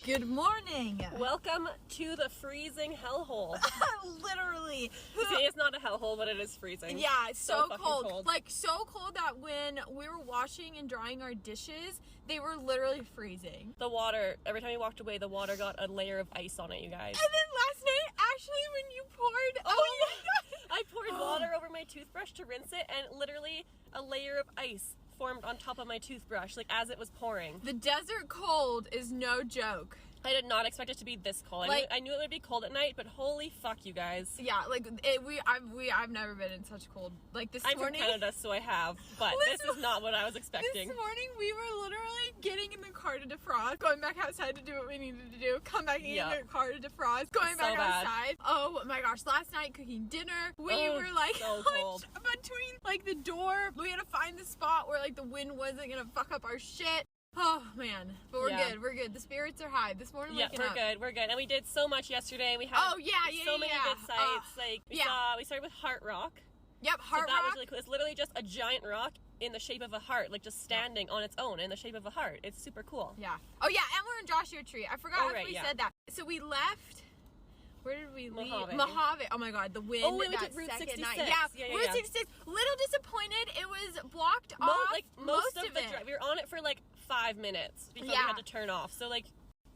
Good morning. Welcome to the freezing hellhole. Literally. See, it's not a hellhole, but it is freezing. Yeah, it's so cold. Like, so cold that when we were washing and drying our dishes, they were literally freezing. The water, every time we walked away, the water got a layer of ice on it, you guys. And then last night, Ashley, when you poured... Oh my God. I poured water over my toothbrush to rinse it, and literally a layer of ice formed on top of my toothbrush, like as it was pouring. The desert cold is no joke. I did not expect it to be this cold. I knew it would be cold at night, but holy fuck, you guys. Yeah, like I've never been in such cold. Like this morning. I'm from Canada, so I have, but this is not what I was expecting. This morning we were literally getting in the car to defrost, going back outside to do what we needed to do, come back in the car to defrost, going back outside. Oh my gosh! Last night cooking dinner, we were like so cold. Between like the door. We had to find the spot where like the wind wasn't gonna fuck up our shit. Oh man, but we're good. We're good. The spirits are high this morning. Yeah, we're good. And we did so much yesterday. We had so many good sites. We started with Heart Rock. Yep, Heart Rock. That was really cool. It's literally just a giant rock in the shape of a heart, like just standing on its own in the shape of a heart. It's super cool. Yeah. Oh yeah, and we're in Joshua Tree. I forgot if we said that. So we left. Where did we leave? Mojave. Oh my God, the wind. Oh, we went to Route 66. Night. Yeah, Route 66. Little disappointed. It was blocked off. Like most of the drive. We were on it for like 5 minutes before we had to turn off. So like,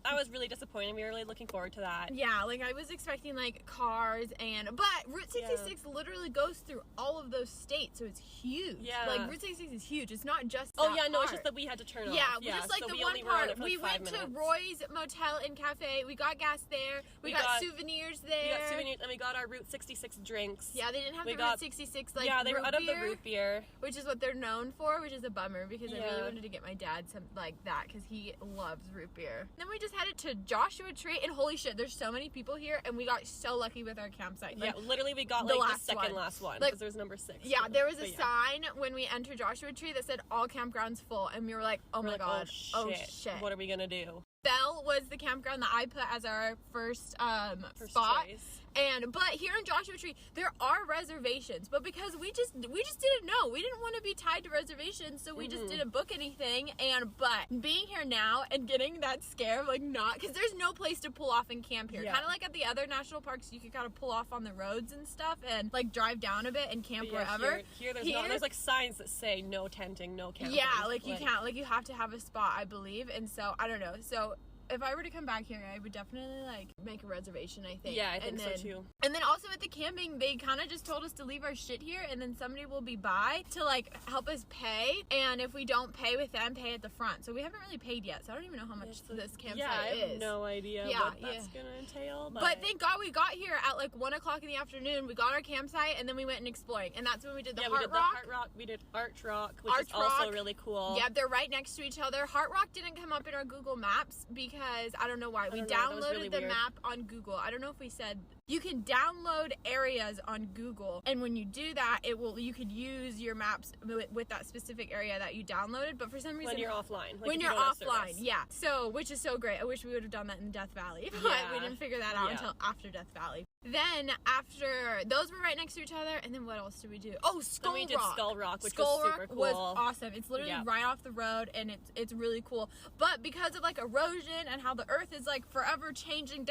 I was really disappointed. We were really looking forward to that. Yeah, like I was expecting like cars but Route 66 literally goes through all of those states, so it's huge. Yeah. Like Route 66 is huge. It's not just that part. No, it's just that we had to turn off. Yeah, just like so the one part. We went to Roy's Motel and Cafe. We got gas there. We got souvenirs there. We got souvenirs and we got our Route 66 drinks. Yeah, they didn't have Route 66 like they were out of the root beer, which is what they're known for, which is a bummer because I really wanted to get my dad some like that because he loves root beer. Then we just headed to Joshua Tree, and holy shit, there's so many people here, and we got so lucky with our campsite. Like, yeah, literally we got like the second last one because there was number 6. Yeah, there was a sign when we entered Joshua Tree that said all campgrounds full, and we were like, oh my God, oh shit. What are we gonna do? Bell was the campground that I put as our first spot. Choice. But here in Joshua Tree there are reservations, but because we just didn't know, we didn't want to be tied to reservations, so we just didn't book anything. But being here now and getting that scare of like not, because there's no place to pull off and camp here, kind of like at the other national parks you could kind of pull off on the roads and stuff and like drive down a bit and camp wherever. Here there's like signs that say no tenting, no camping. Yeah, like you can't, like you have to have a spot, I believe. And so I don't know, so if I were to come back here, I would definitely like make a reservation, I think. Yeah, I think so too. And then also at the camping, they kind of just told us to leave our shit here, and then somebody will be by to like help us pay. And if we don't pay with them, pay at the front. So we haven't really paid yet. So I don't even know how much this campsite is. Yeah, I have no idea what that's gonna entail. But thank God we got here at like 1 o'clock in the afternoon. We got our campsite, and then we went and exploring. And that's when we did the Heart Rock. We did Arch Rock, which is also really cool. Yeah, they're right next to each other. Heart Rock didn't come up in our Google Maps because I don't know why. We downloaded the map on Google. I don't know if we said you can download areas on Google, and when you do that, you could use your maps with that specific area that you downloaded. But for some reason, when you're offline, like when you're offline, so which is so great. I wish we would have done that in Death Valley, but we didn't figure that out until after Death Valley. Then after those were right next to each other, and then what else did we do? Oh, Skull Rock. We did Skull Rock, which was super cool. Was awesome. It's literally right off the road, and it's really cool. But because of like erosion and how the earth is like forever changing,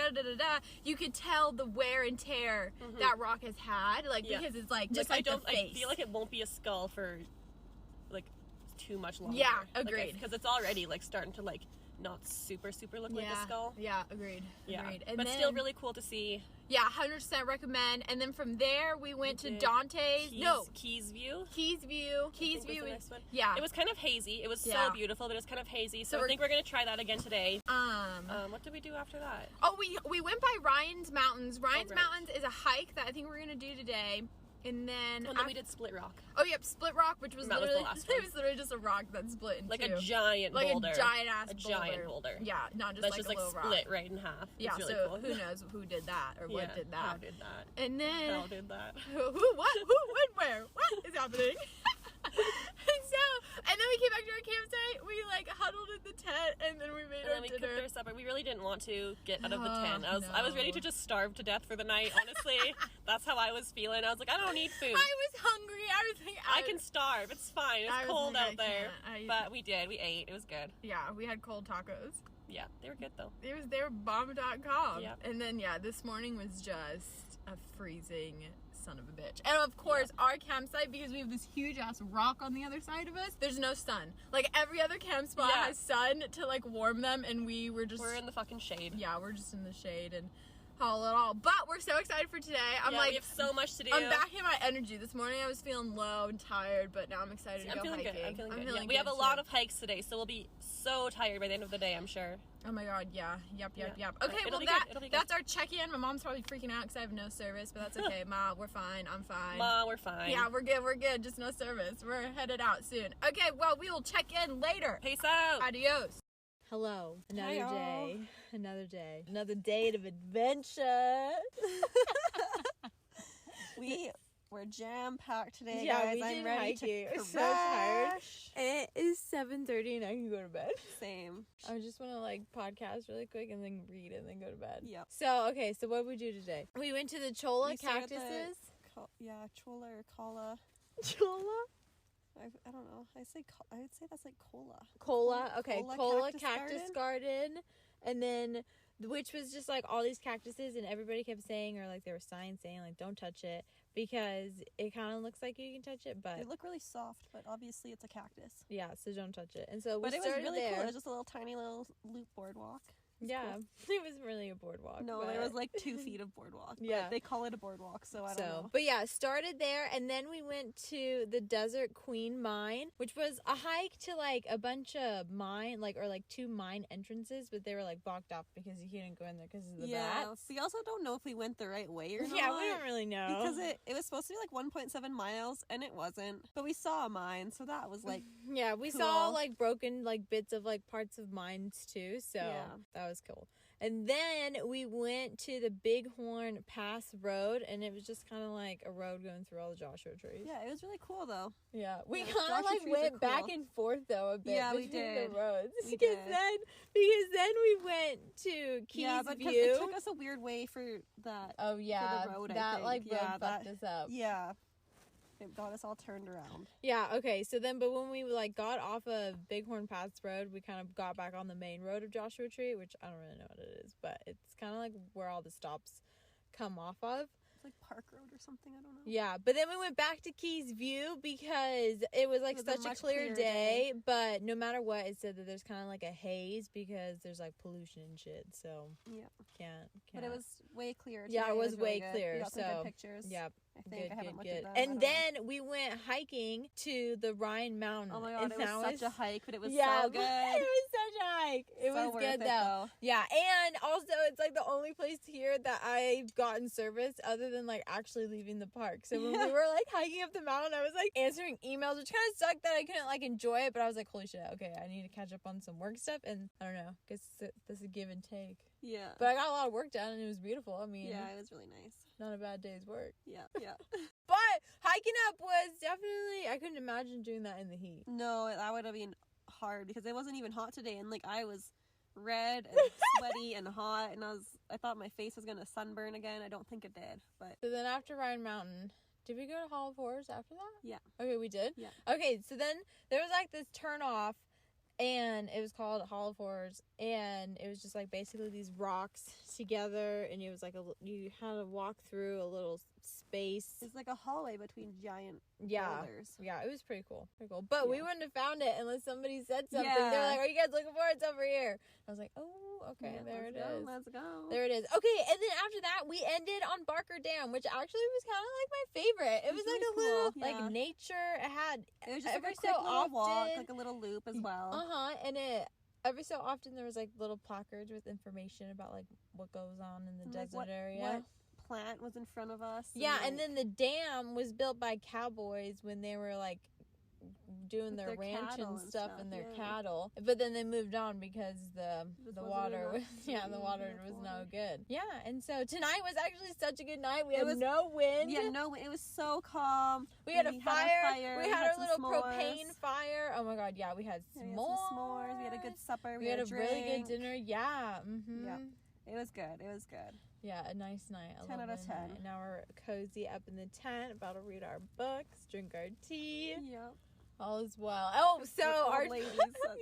you could tell the wear and tear that rock has had, like because it's like just like the face. I feel like it won't be a skull for like too much longer. Yeah, agreed. Because it's already like starting to like not super look like a skull. Yeah, agreed. Agreed. And but then, still really cool to see. Yeah, 100% recommend. And then from there we went to Dante's. Keys View. Keys View. Nice one. Yeah. It was kind of hazy. It was so beautiful, but it was kind of hazy. So I think we're gonna try that again today. What did we do after that? Oh, we went by Ryan's Mountains. Ryan's Mountains is a hike that I think we're gonna do today. And then we did Split Rock. Oh, yep, Split Rock, which was literally the last one. It was literally just a rock that split in like two. A giant boulder. Like a giant boulder. Yeah, not just that's like just a little rock. Split right in half. Yeah, it's really so cool. who knows who did that or what did that? How did that? And then how did that? Who? What? Who? When? Where? What is happening? And then we came back to our campsite. We like huddled in the tent, and then we made our dinner. We cooked our supper. We really didn't want to get out of the tent. I was ready to just starve to death for the night. Honestly, that's how I was feeling. I was like, I don't need food. I was hungry. I was like, I can starve. It's fine. It's cold out there. But we did. We ate. It was good. Yeah, we had cold tacos. Yeah, they were good though. They were bomb.com. Yeah. And then, this morning was just a freezing son of a bitch. And of course, our campsite, because we have this huge ass rock on the other side of us, there's no sun. Like, every other camp spot has sun to, like, warm them, and we're in the fucking shade. Yeah, we're just in the shade and haul it all. But we're so excited for today. We have so much to do. I'm back in my energy. This morning I was feeling low and tired, but now I'm excited to go hiking. I'm feeling good. Feeling we have a lot of hikes today, so we'll be so tired by the end of the day, I'm sure. Oh my god, yeah. Yep. Okay, well, that's our check-in. My mom's probably freaking out because I have no service, but that's okay. Ma, we're fine. I'm fine. Ma, we're fine. Yeah, we're good. Just no service. We're headed out soon. Okay, well, we will check in later. Peace out. Adios. Hello. Another day of adventure. We were jam-packed today, yeah, guys. I'm ready to crash. so tired. And it is 7:30 and I can go to bed. Same. I just want to like podcast really quick and then read and then go to bed. Yep. So what did we do today? We went to the Chola cactuses. Chola or Kala. Chola? I don't know. I would say that's like cola. Cola. Okay. Cola cactus garden. And then, which was just like all these cactuses, and everybody kept saying, or like there were signs saying like don't touch it because it kind of looks like you can touch it, but they look really soft. But obviously it's a cactus. Yeah, so don't touch it. And so but it was really there. cool. It was just a tiny little loop boardwalk. Yeah, cool. It wasn't really a boardwalk. No, there was like 2 feet of boardwalk. Yeah. They call it a boardwalk, so I don't know. But yeah, started there, and then we went to the Desert Queen Mine, which was a hike to like a bunch of mine, like, or like 2 mine entrances, but they were like blocked off because you couldn't go in there because of the bats. We also don't know if we went the right way or not. Yeah, we don't really know. Because it was supposed to be like 1.7 miles, and it wasn't. But we saw a mine, so that was like yeah, we cool. saw like broken like bits of like parts of mines too, so that was cool. And then we went to the Bighorn Pass Road, and it was just kind of like a road going through all the Joshua trees. Yeah, it was really cool though. Yeah, we kind of like went back and forth though a bit between the roads because then we went to Keys but View. It took us a weird way for that. Oh yeah, for the road, that like road fucked us up. Yeah. It got us all turned around. Yeah, okay. So then, but when we like got off of Bighorn Pass Road, we kind of got back on the main road of Joshua Tree, which I don't really know what it is, but it's kind of like where all the stops come off of. It's like Park Road or something, I don't know. Yeah, but then we went back to Keys View because it was like such a clear day, but no matter what, it said that there's kind of like a haze because there's like pollution and shit, so can't. But it was way clear today. Yeah, it was way really clear. We got some good pictures. Yeah. I think I haven't looked at them. And then we went hiking to the Rhine Mountain. Oh my god, it was such a hike, but it was so good. It was such a hike. It was good though. Yeah, and also it's like the only place here that I've gotten service other than like actually leaving the park. So when we were like hiking up the mountain, I was like answering emails, which kind of sucked that I couldn't like enjoy it, but I was like, holy shit, okay, I need to catch up on some work stuff, and I don't know, guess this is a give and take. Yeah. But I got a lot of work done and it was beautiful. I mean, yeah, it was really nice. Not a bad day's work. Yeah. But hiking up was definitely, I couldn't imagine doing that in the heat. No, that would have been hard because it wasn't even hot today, and like I was red and sweaty and hot, and I thought my face was gonna sunburn again. I don't think it did, but so then after Rhine Mountain, did we go to Hall of Horrors after that? Yeah. Okay, we did? Yeah. Okay, so then there was like this turn off, and it was called Hall of Horrors, and it was just like basically these rocks together, and it was like you had to walk through a little space. It's like a hallway between giant boulders. Yeah, it was pretty cool. But we wouldn't have found it unless somebody said something. They're like, "Are you guys looking for it? It's over here." I was like, "Oh, okay, there it is. Let's go. There it is." Okay, and then after that, we ended on Barker Dam, which actually was kind of like my favorite. It was like really a little cool. like nature. It was just every like a quick so little often walk, like a little loop as well. And every so often there was like little placards with information about like what goes on in the desert area. What plant was in front of us? And then the dam was built by cowboys when they were like doing their ranch and stuff and their cattle, but then they moved on because the water was no good. And so tonight was actually such a good night. We had no wind. It was so calm. We had a fire. We had our little propane fire. Oh my god, we had s'mores. We had a good supper. We had a really good dinner. Yeah. It was good. Yeah, a nice night. 10 out of 10. And now we're cozy up in the tent, about to read our books, drink our tea. Yep. All is well. Oh, so We're our old ladies.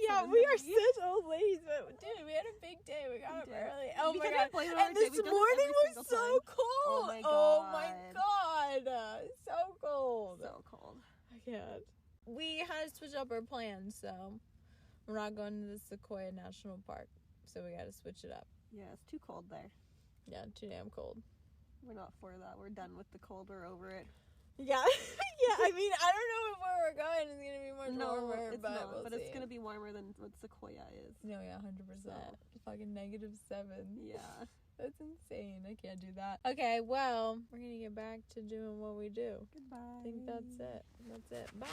yeah, we are such old ladies, but dude, we had a big day. We got up early. Oh my god! And this morning was so cold. Oh my god! So cold. So cold. I can't. We had to switch up our plans, so we're not going to the Sequoia National Park. So we got to switch it up. Yeah, it's too cold there. Yeah, too damn cold. We're not for that. We're done with the cold. We're over it. Yeah, yeah. I mean, I don't know if where we're going is gonna be much warmer, it's but not. we'll But see. it's gonna be warmer than what Sequoia is. No, yeah, 100%. Fucking -7. Yeah. That's insane. I can't do that. Okay, well, we're gonna get back to doing what we do. Goodbye. I think that's it. That's it. Bye.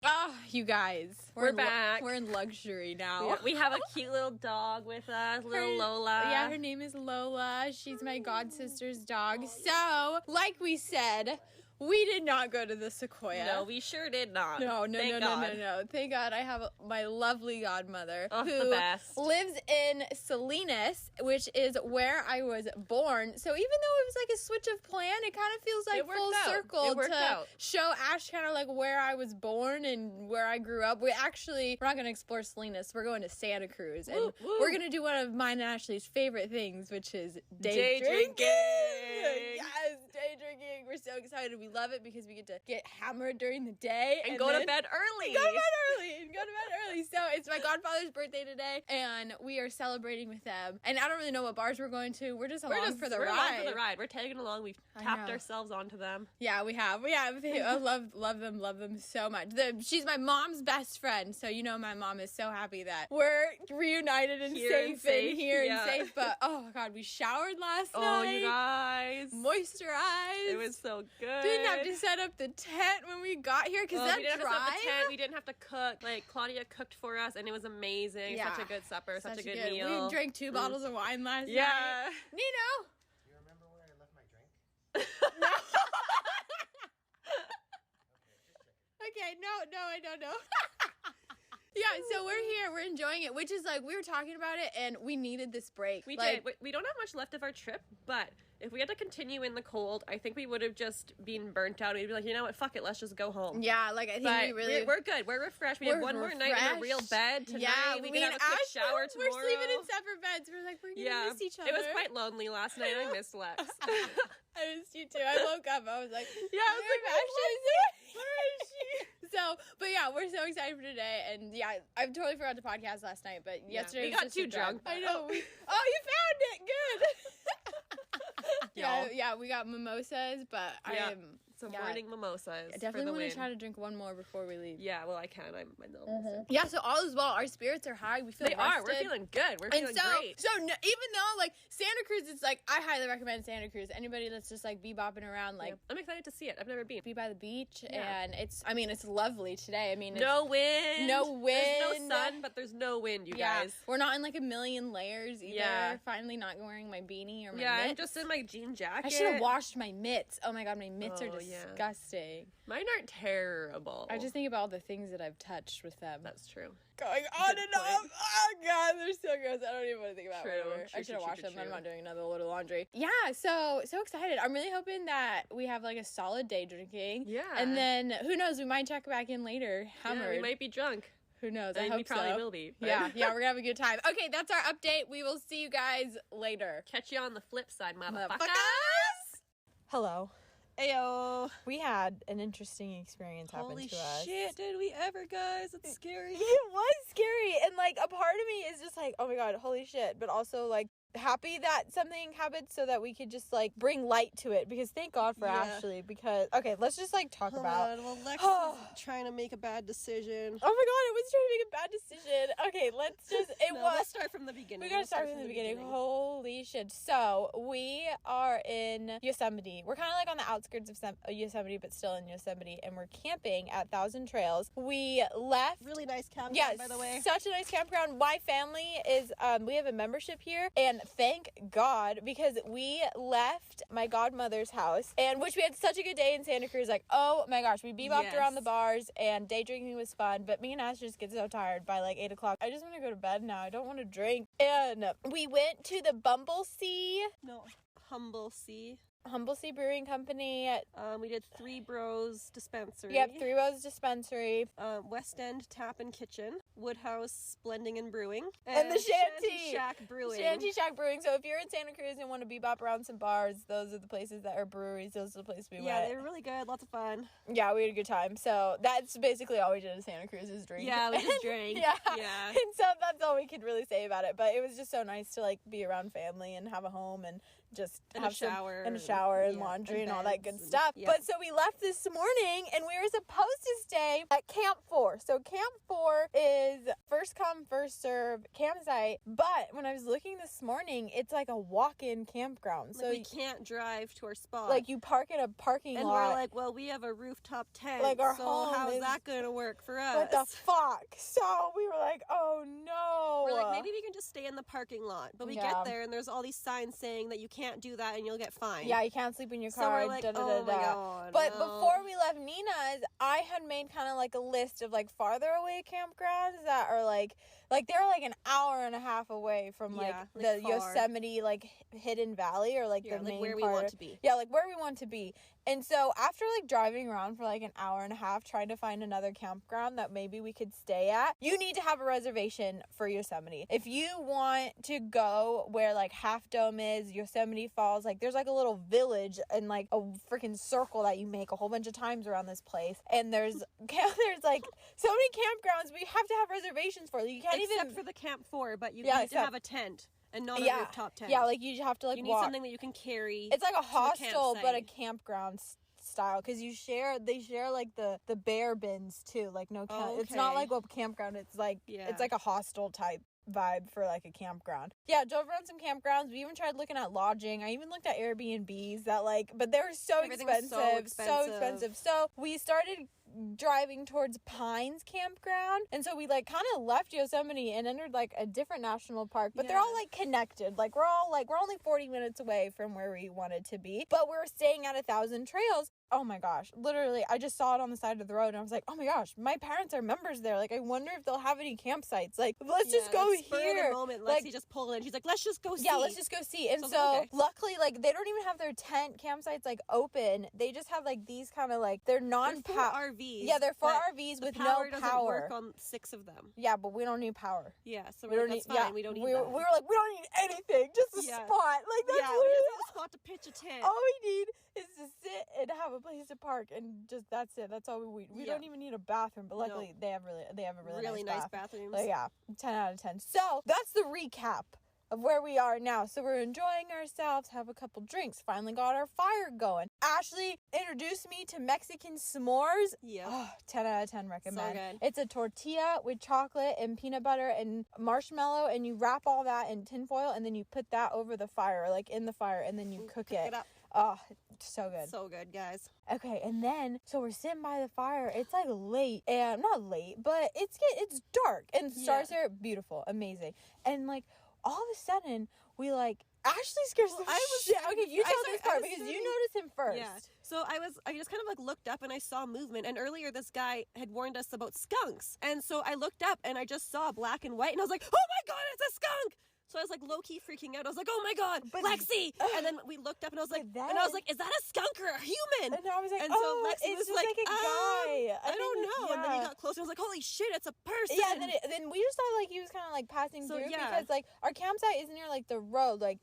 Ah, you guys. We're back. We're in luxury now. We have a cute little dog with us, little Lola. Yeah, her name is Lola. She's my god sister's dog. So, like we said, we did not go to the Sequoia. No, we sure did not. No. Thank God. Thank God I have my lovely godmother Oh, who the best. lives in Salinas, which is where I was born. So even though it was like a switch of plan, it kind of feels like It worked full out. circle It worked to out. show Ash kind of like where I was born and where I grew up. We're not going to explore Salinas. We're going to Santa Cruz. And Woo, woo. we're going to do one of mine and Ashley's favorite things, which is Day drinking. Yes, day drinking. We're so excited. We love it because we get to get hammered during the day And go then to bed early. Go to bed early. So it's my godfather's birthday today, and we are celebrating with them. And I don't really know what bars we're going to. We're just along for the we're ride. along for the ride. We're tagging along. We've I tapped know. ourselves onto them. Yeah, we have. I love them so much. She's my mom's best friend, so you know my mom is so happy that we're reunited and safe and here and safe. But oh my god, we showered last night. Oh, you guys. Moisturized. It was so good. Didn't have to set up the tent when we got here because that we didn't drive. have to set up the tent. We didn't have to cook. Like, Claudia cooked for us, and it was amazing. Yeah. Such a good supper. Such a good We meal. drank 2 bottles of wine last Yeah. night. Nino. Do you remember where I left my drink? No. Okay, no, I don't know. Yeah, so we're here, we're enjoying it, which is like, we were talking about it, and we needed this break. We like, did. We don't have much left of our trip, but if we had to continue in the cold, I think we would have just been burnt out. We'd be like, you know what, fuck it, let's just go home. Yeah, like, I think But we really... we're good. We're refreshed. We have one more night in a real bed tonight. Yeah, we me can have and a quick Ash, shower tomorrow. We're sleeping in separate beds. We're like, we're gonna miss each other. It was quite lonely last night. I missed Lex. I missed you too. I woke up, I was like, Yeah, I was like, where is she? So, but yeah, we're so excited for today, and yeah, I totally forgot to podcast last night, but yesterday we was got just too a drag. drunk. I know. Oh, you found it. Good. Y'all. yeah, we got mimosas, but Yeah. I am Some morning mimosas. I for definitely the want win. to try to drink one more before we leave. Yeah, well, I can. I'm almost. Yeah, so all is well. Our spirits are high. We feel They rested. are. We're feeling good. We're And feeling great. so even though like Santa Cruz, it's like I highly recommend Santa Cruz. Anybody that's just like bebopping around, like I'm excited to see it. I've never been. be by the beach, Yeah. and it's lovely today. I mean, No wind. no wind. There's no sun, but there's no wind, you guys. We're not in like a million layers either. Yeah. Finally not wearing my beanie or my Yeah, mitts. I'm just in my jean jacket. I should have washed my mitts. Oh my god, my mitts are Oh, yeah. disgusting. Mine aren't terrible. I just think about all the things that I've touched with them. That's true. Going on Good and point. off. Oh god, they're so gross. I don't even want to think about True, it. Whatever. true, I should have true, washed true, them. I'm true. not doing another load of laundry. Yeah, so excited. I'm really hoping that we have like a solid day drinking. Yeah. And then who knows, we might check back in later. Hammered. Yeah, we might be drunk. Who knows? I I mean, hope we probably so. will be. but- Yeah, we're gonna have a good time. Okay, that's our update. We will see you guys later. Catch you on the flip side, motherfuckers. Motherfuckers! Hello. Ayo. We had an interesting experience happen Holy to us. shit, did we ever, guys? It's scary. It was scary, and like a part of me is just like, oh my god, holy shit, but also like happy that something happened so that we could just like bring light to it, because thank God for Yeah. Ashley, because okay, let's just like talk Hold about on. Well, Lex is trying to make a bad decision. oh my god, I was trying to make a bad decision. Okay, let's just No, was let's start from the beginning. we gotta start from the beginning. Holy shit. So, we are in Yosemite. We're kind of like on the outskirts of Yosemite, but still in Yosemite, and we're camping at Thousand Trails. We left. Really nice campground, Yes, by the way. such a nice campground. My family is, we have a membership here, and thank God, because we left my godmother's house, and which we had such a good day in Santa Cruz. Like, oh my gosh, we bebopped around the bars, and day drinking was fun, but me and Ash just get so tired by like 8 o'clock. I just want to go to bed now. I don't want to drink. And we went to the Bumblesea. No, Humble Sea. Humble Sea Brewing Company. We did Three Bros Dispensary. Yep, Three Rose Dispensary. West End Tap and Kitchen. Woodhouse Blending and Brewing. And the Shanty Shack Brewing. Shanty Shack Brewing. So if you're in Santa Cruz and want to bebop around some bars, those are the places that are breweries. Those are the places we went. Yeah, they were really good. Lots of fun. Yeah, we had a good time. So that's basically all we did in Santa Cruz is drink. Yeah, we just drank. Yeah. Yeah. And so that's all we could really say about it. But it was just so nice to like be around family and have a home and just have a shower. and laundry and all that good beds stuff. yeah. But so we left this morning and we were supposed to stay at Camp 4. So Camp 4 is first come, first serve campsite. But when I was looking this morning, it's like a walk-in campground. So we can't drive to our spot. like you park in a parking and lot. we're like, well, we have a rooftop tent. Like, our so home how's is- that going to work for us? what the fuck? So we were like, oh no. We're like, maybe we can just stay in the parking lot. But we Yeah. get there and there's all these signs saying that you can't do that and you'll get fined. Yeah, you can't sleep in your So car. we're like, da, da, oh da, my da. god. But no. before we left Nina's, I had made kind of like a list of like farther away campgrounds that are like they're like an hour and a half away from like Yeah, the like far. Yosemite like hidden valley or like Yeah, the like main where we part. want to be. Yeah, like where we want to be. And so after like driving around for like an hour and a half trying to find another campground that maybe we could stay at, you need to have a reservation for Yosemite. If you want to go where like Half Dome is, Yosemite Falls, like there's like a little village and like a freaking circle that you make a whole bunch of times around this place. And there's like so many campgrounds we have to have reservations for. You can't Except even for the Camp 4, but you Yeah, need to except- have a tent and not a yeah, rooftop tent. yeah, like you have to like you need walk. something that you can carry. It's like a the hostel, but a campsite. campground style because they share like the bear bins too. Like no, Oh, it's not okay. like a campground. It's like Yeah. it's like a hostel type vibe for like a campground. Yeah, drove around some campgrounds. We even tried looking at lodging. I even looked at Airbnbs that like, but they were so Everything was expensive, so so expensive. So we started driving towards Pines Campground, and so we like kind of left Yosemite and entered like a different national park, but they're all Yeah. like connected. Like we're only 40 minutes away from where we wanted to be, but we're staying at 1,000 Trails. Oh my gosh, literally I just saw it on the side of the road and I was like, oh my gosh, my parents are members there. Like I wonder if they'll have any campsites. Like let's just go like, spur of the here. moment, Like- Lexi just pulled in. She's like, let's just go see. Yeah, let's just go see. And So I was so like, okay. luckily, like they don't even have their tent campsites like open. They just have like these kind of like they're They're non-power. for RVs. Yeah, they're for but RVs the with power no doesn't power. work on 6 of them. Yeah, but we don't need power. Yeah, so We we're don't like, need. that's fine. Yeah, We don't need we that. were like, we don't need anything. Just a Yeah. spot. Like that's yeah, we literally just have a spot to pitch a tent. all we need is to sit and have a place to park, and just that's it. That's all we need. We Yeah. don't even need a bathroom. But No. luckily, they have a really nice bath. bathrooms. Like, yeah, 10 out of 10. So that's the recap of where we are now. So we're enjoying ourselves, have a couple drinks, finally got our fire going. Ashley introduced me to Mexican s'mores. Yeah. Oh, 10 out of 10 recommend. good. It's a tortilla with chocolate and peanut butter and marshmallow, and you wrap all that in tinfoil, and then you put that over the fire, like in the fire, and then you cook it. up. Oh, so good. So good, guys. Okay, and then so we're sitting by the fire. It's like late, and not late, but it's dark, and the stars Yeah. are beautiful, amazing, and like all of a sudden we like Ashley scares the shit. Okay, you I tell started- this I part was because you starting- noticed him first. Yeah. So I just kind of like looked up and I saw movement, and earlier this guy had warned us about skunks, and so I looked up and I just saw black and white, and I was like, oh my god, it's a skunk! So I was like low-key freaking out. I was like, oh my god, But- Lexi! And then we looked up and I was like, But and I was then- like, is that a skunk or a human? And I was like, And so oh, Lexi it's was just like, like a guy. I don't know. And then he yeah. got closer and I was like, holy shit, it's a person. Yeah, and then we just thought like he was kind of like passing So, through yeah. because like our campsite is near like the road, like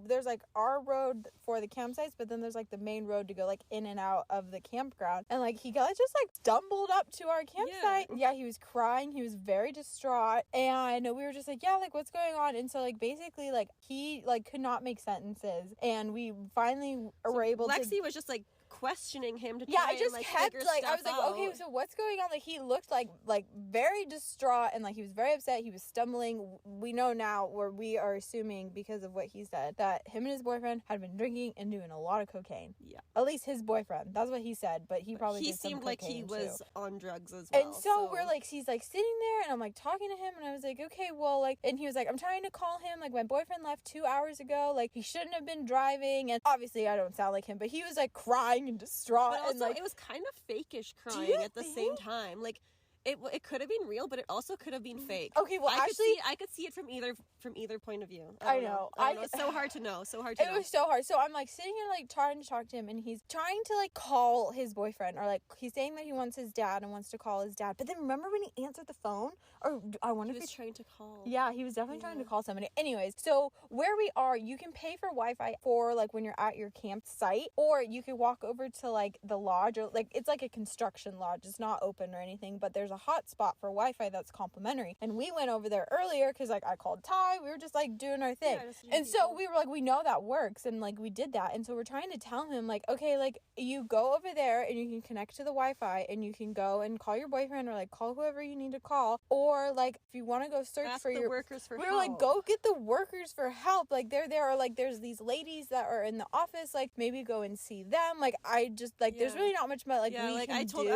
there's like our road for the campsites, but then there's like the main road to go like in and out of the campground, and like he just like stumbled up to our campsite. Yeah, he was crying, he was very distraught, and we were just like, yeah, like what's going on? And so like basically like he like could not make sentences, and we finally were able to. Lexi was just like questioning him to try Yeah, I just and, like, kept figure like I was stuff like, okay, out. so what's going on? Like he looked like very distraught, and like he was very upset. He was stumbling. We know now, where we are assuming because of what he said, that him and his boyfriend had been drinking and doing a lot of cocaine. Yeah. At least his boyfriend. That's what he said, but he probably he did some seemed like he cocaine, was too. on drugs as well. And so we're like, he's like sitting there, and I'm like talking to him, and I was like, okay, well, like, and he was like, I'm trying to call him. Like, my boyfriend left 2 hours ago. Like, he shouldn't have been driving. And obviously, I don't sound like him, but he was like crying and distraught. But also, and like, it was kind of fakeish you crying at the same think? time. Like, it could have been real, but it also could have been fake. Okay, well, I could see it from either point of view. I don't know. It's so hard to know. It was so hard. So I'm like sitting here like trying to talk to him, and he's trying to like call his boyfriend, or like he's saying that he wants his dad and wants to call his dad. But then remember when he answered the phone, or I wonder he if was trying to call. Yeah, he was definitely trying to call somebody. Anyways, so where we are, you can pay for Wi-Fi for like when you're at your campsite, or you could walk over to like the lodge, or like it's like a construction lodge. It's not open or anything, but there's a hotspot for Wi-Fi that's complimentary. And we went over there earlier because like I called Ty. We were just like doing our thing. Yeah, and so we were like, we know that works, and like we did that. And so we're trying to tell him like, okay, like you go over there and you can connect to the Wi-Fi and you can go and call your boyfriend, or like call whoever you need to call, or like if you want to go search Ask for the your workers for we help. were like, go get the workers for help. Like they're there, or like there's these ladies that are in the office, like maybe go and see them. Like I just like there's really not much more like we can do.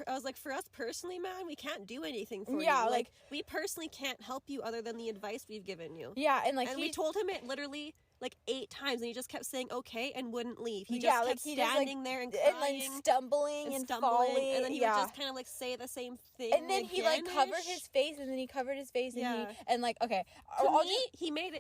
I was like for us personally, man, we can't do anything for you. Yeah, like we personally can't help you other than the advice we've given you. Yeah, and like we told him it literally like 8 times, and he just kept saying okay and wouldn't leave. He just kept standing there and crying, and like stumbling and falling, and then he would just kind of like say the same thing. And then he like covered his face, and then he covered his face, and and like okay. To me, he made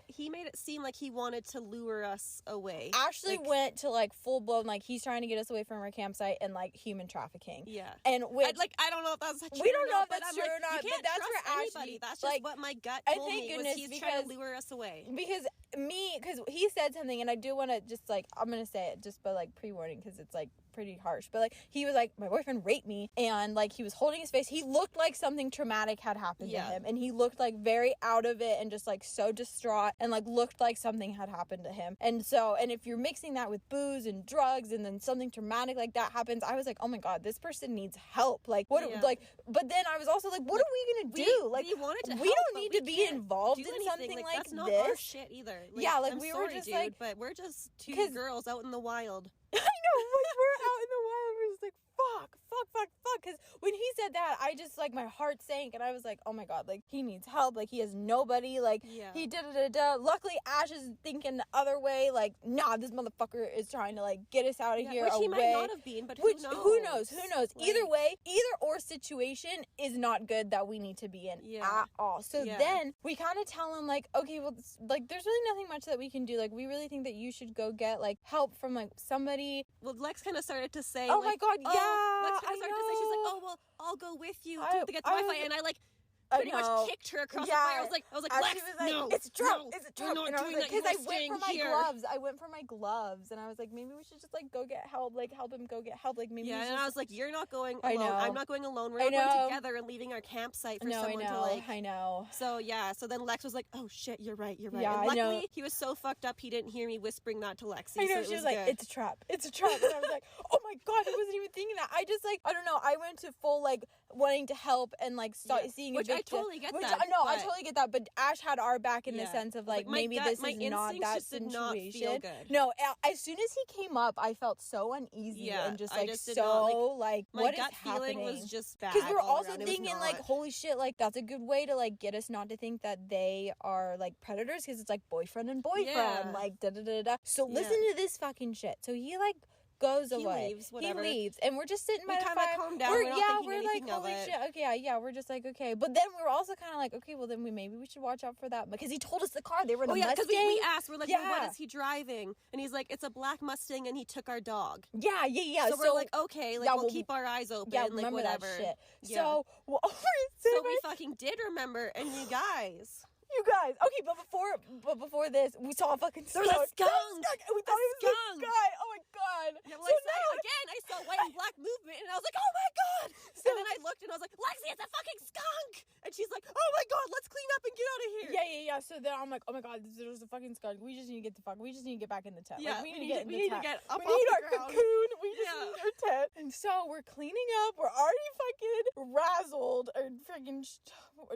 it seem like he wanted to lure us away. Ashley went to like full blown like he's trying to get us away from our campsite and like human trafficking. Yeah, and which I don't know if that's true. We don't know if that's true or not. But that's where Ashley. That's just what my gut told me. He's trying to lure us away. Because he said something, and I do want to just like I'm gonna say it just by like pre-warning because it's like pretty harsh, but like he was like, my boyfriend raped me, and like he was holding his face. He looked like something traumatic had happened to him, and he looked like very out of it and just like so distraught, and like looked like something had happened to him. And if you're mixing that with booze and drugs, and then something traumatic like that happens, I was like, oh my god, this person needs help. Like what like, but then I was also like, what are we gonna do? Like we don't need to be involved in something like that's not this. Our shit either. Like we were just like, but we're just 2 girls out in the wild. I know, like we're out in the wild, we're just like, fuck, because when he said that, I just, like, my heart sank, and I was like, oh my god, like, he needs help, like, he has nobody, like, he da-da-da-da. Luckily, Ash is thinking the other way, like, nah, this motherfucker is trying to, like, get us out of here, which away. He might not have been, but who knows? Like, either way, either or situation is not good that we need to be in at all. So then, we kind of tell him, like, okay, well, like, there's really nothing much that we can do, like, we really think that you should go get, like, help from, like, somebody. Well, Lex kind of started to say, oh like, my god, Lex kind of started to say, she's like, oh, well, I'll go with you to get the Wi-Fi, and I, like, pretty much kicked her across the fire. I was like, Lex, no, it's a trap. It's a trap. You're not doing that. Because I went for my gloves, and I was like, maybe we should just like go get help, like help him go get help, like maybe. Yeah, and I was like, you're not going alone. I'm not going alone. We're not going together and leaving our campsite for someone to like. I know. So so then Lex was like, oh shit, you're right. Yeah, and luckily he was so fucked up he didn't hear me whispering that to Lexi. I know, so she was like, it's a trap. And I was like, oh my god, I wasn't even thinking that. I just like, I don't know. I went to full like wanting to help and like start seeing which I totally get that. I totally get that, but Ash had our back in the sense of like maybe this is not that situation. Not feel good. No, as soon as he came up, I felt so uneasy and just like my what gut is feeling happening? was just bad. Because we were also thinking like, holy shit, like that's a good way to like get us not to think that they are like predators, because it's like boyfriend and boyfriend, like da da da da. So listen to this fucking shit. So he like goes away. He leaves, and we're just sitting by the fire. We kind of calmed down. We're like, holy shit. Okay, we're just like, okay. But then we were also kind of like, okay, well then maybe we should watch out for that, because he told us the car. They were in a Mustang. Because we asked, we're like, well, what is he driving? And he's like, it's a black Mustang, and he took our dog. Yeah. So we're like, okay, like we'll keep our eyes open, like remember whatever. That shit. Yeah. So we fucking did remember, and you guys. Okay, but before this, we saw a fucking skunk. There's a skunk. And we thought it was a guy. Oh my god. Yeah, well, I saw white and black movement, and I was like, oh my god. And then I looked, and I was like, Lexi, it's a fucking skunk. And she's like, oh my god, let's clean up and get out of here. Yeah. So then I'm like, oh my god, there's a fucking skunk. We just need to get back in the tent. Yeah, like, we need to get up. We need our cocoon. We just need our tent. And so we're cleaning up. We're already fucking razzled, or freaking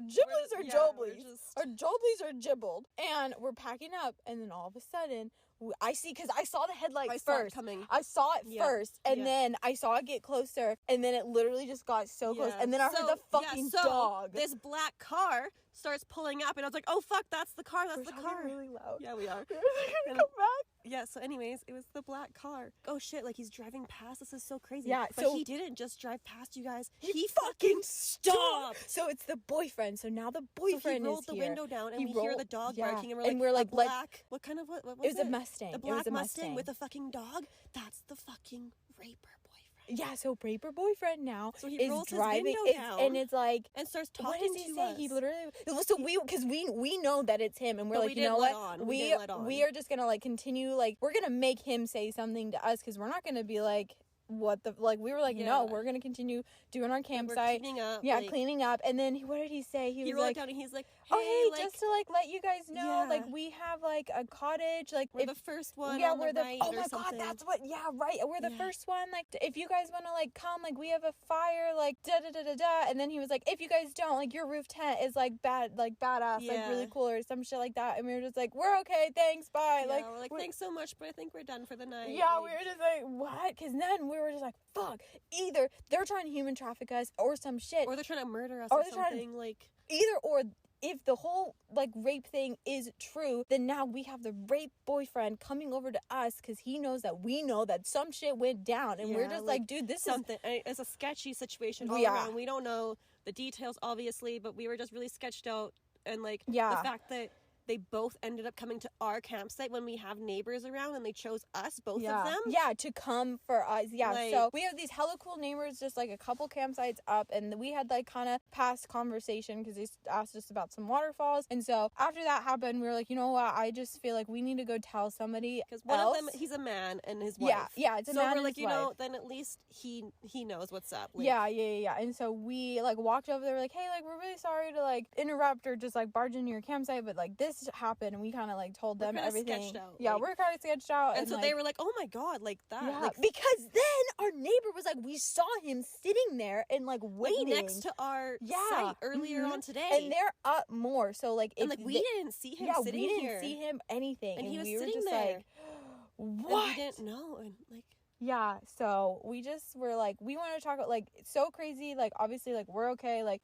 giblets or joblies. Or joblies or gibbled. And we're packing up, and then all of a sudden, I see, because I saw the headlights first. I saw it first, and then I saw it get closer, and then it literally just got so close, and then I heard the fucking dog. This black car starts pulling up, and I was like, oh fuck, that's the car, that's the car. Really loud. Yeah, we are. Come back. Yeah, so anyways, it was the black car. Oh shit, like he's driving past. This is so crazy. Yeah, but so- he didn't just drive past you guys. He fucking stopped. So it's the boyfriend. So now the So boyfriend he rolled is the here. window down, and He we hear rolled- the dog yeah. barking, and And we're we're like, like, let- black. What kind of what was It was a Mustang. A It was black a Mustang with a fucking dog. That's the fucking raper boyfriend. Yeah, so raper boyfriend now So he is rolls his driving, window down. and it's like, And starts what talking does he to say? us. He literally, so because we know that it's him, and we're But like, we you know didn't what, let on. We didn't let on. we are just gonna like continue, like we're gonna make him say something to us, because we're not gonna be like, what the, like we were like, no, Yeah. we're gonna continue doing our And we're campsite, cleaning up. yeah, like, cleaning up, and then what did he say? He He was rolled like, it down, and he's like, hey, oh hey, like, just to like let you guys know, Yeah. like we have like a cottage, like we're if the first one yeah, on we're the right oh or my something. god, that's what, yeah, right, we're the Yeah. first one, like if you guys want to like come, like we have a fire, like da da da da da, and then he was like, if you guys don't, like your roof tent is like badass, like Yeah. really cool or some shit like that, and we were just like, we're okay, thanks, bye. Yeah, Like we're like, thanks so much, but I think we're done for the night. yeah, like, we were just like, what? Because then we were just like, fuck, either they're trying to human traffic us or some shit, or they're trying to murder us Or or they're trying to- something. Like, either or. If the whole like rape thing is true, then now we have the rape boyfriend coming over to us because he knows that we know that some shit went down, and we're Yeah, just like, like, dude, this something. And it's a sketchy situation all Yeah. around. We don't know the details, obviously, but we were just really sketched out. And like Yeah. the fact that they both ended up coming to our campsite when we have neighbors around, and they chose us, both of them. Yeah, to come for us. Yeah, Like- so we have these hella cool neighbors, just like a couple campsites up, and we had like kind of past conversation because they asked us about some waterfalls. And so after that happened, we were like, you know what? I just feel like we need to go tell somebody Because one else. of them, he's a man, and his wife. Yeah, it's a so man we're and like, his you know, wife. then at least he knows what's up. Like, Yeah. And so we like walked over there, like, hey, like we're really sorry to like interrupt or just like barge into your campsite, but like this happened, and we kind of like told We're them kinda everything. sketched out, Yeah, like- we're kind of sketched out, And so like, they were like, oh my god, like that. yeah, Like, because then our neighbor was like, we saw him sitting there and like waiting next to our Yeah. site earlier Mhm. on today. and they're up more, so like And if like we they- didn't see him yeah, sitting we didn't here. see him anything, And he was we were sitting just there. like, And what? we didn't know. And like, Yeah, so we just were like, we want to talk about, like, it's so crazy, like, obviously, like, we're okay, like,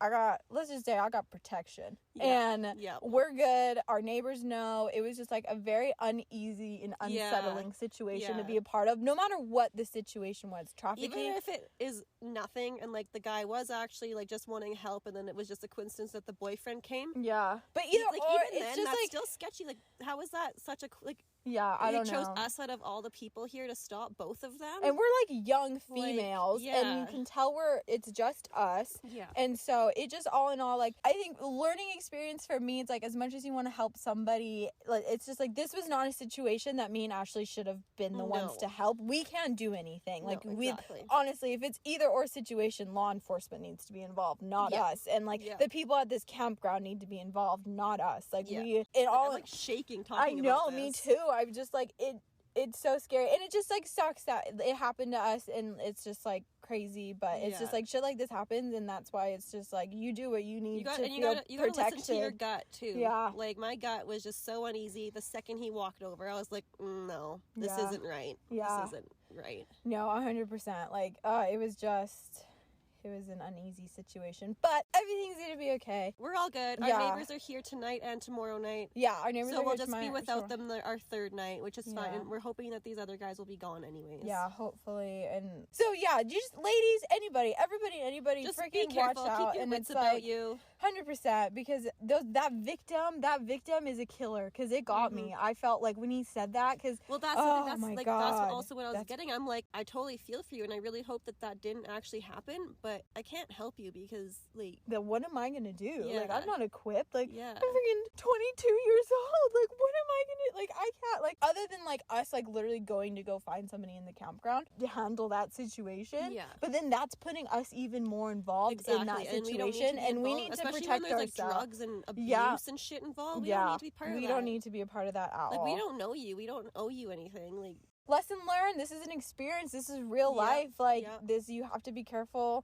let's just say I got protection, Yeah, and yeah. we're good, our neighbors know. It was just, like, a very uneasy and unsettling situation to yeah. be a part of, no matter what the situation was, trafficking. even if it is nothing, and like the guy was actually like just wanting help, and then it was just a coincidence that the boyfriend came. Yeah, but either Like or, even it's then, just, that's like, still sketchy. Like, how is that such a like? yeah, I they don't chose know. us out of all the people here to stop both of them. And we're, like, young Like, females, and yeah. you can tell it's just us. yeah. And so it just all in all, like, I think learning experience for me, it's like as much as you want to help somebody, like it's just like this was not a situation that me and Ashley should have been the ones No. to help. We can't do anything. Like No, we exactly. honestly, if it's either or situation, law enforcement needs to be involved, not Yeah. us. And like Yeah. the people at this campground need to be involved, not us. Like Yeah. it all I'm like shaking I talking know, about me this. too. I'm just like it's so scary, and it just like sucks that it happened to us, and it's just like crazy, but it's just Yeah. like shit like this happens, and that's why it's just like you do what you need You got to and you feel got you got to protected. listen to your gut too. Yeah. Like my gut was just so uneasy. The second he walked over, I was like, no, this Yeah. isn't right. Yeah. This isn't right. No, 100%. Like it was an uneasy situation, but everything's gonna be okay. We're all good. Yeah. Our neighbors are here tonight and tomorrow night. Yeah, our neighbors So are we'll here just be tomorrow, without sure. them our third night, which is fine. Yeah. And we're hoping that these other guys will be gone anyways. Yeah, hopefully. And so yeah, just ladies, anybody, Just freaking be careful. watch out. Keep your And wits it's about like, you. 100%, because that victim is a killer, because it got me. I felt like when he said that, because Well, that's oh the thing. That's my like God. that's also what I was That's- getting. I'm like, I totally feel for you, and I really hope that didn't actually happen. But I can't help you because, like, what am I gonna do? Like, Yeah. I'm not equipped. Like, yeah, I'm freaking 22 years old. Like, what am I gonna, like, I can't, like, other than, like, us, like, literally going to go find somebody in the campground to handle that situation. yeah. But then that's putting us even more involved in that And we don't need situation, to be and we involved, need to especially protect when there's ourselves. like drugs and abuse Yeah. and shit involved. We yeah, don't need to be part of that. we don't need to be a part of that at Like, all. we don't know you. We don't owe you anything. Like, Lesson learned. This is an experience. This is real Yeah, life. Like yeah. this, you have to be careful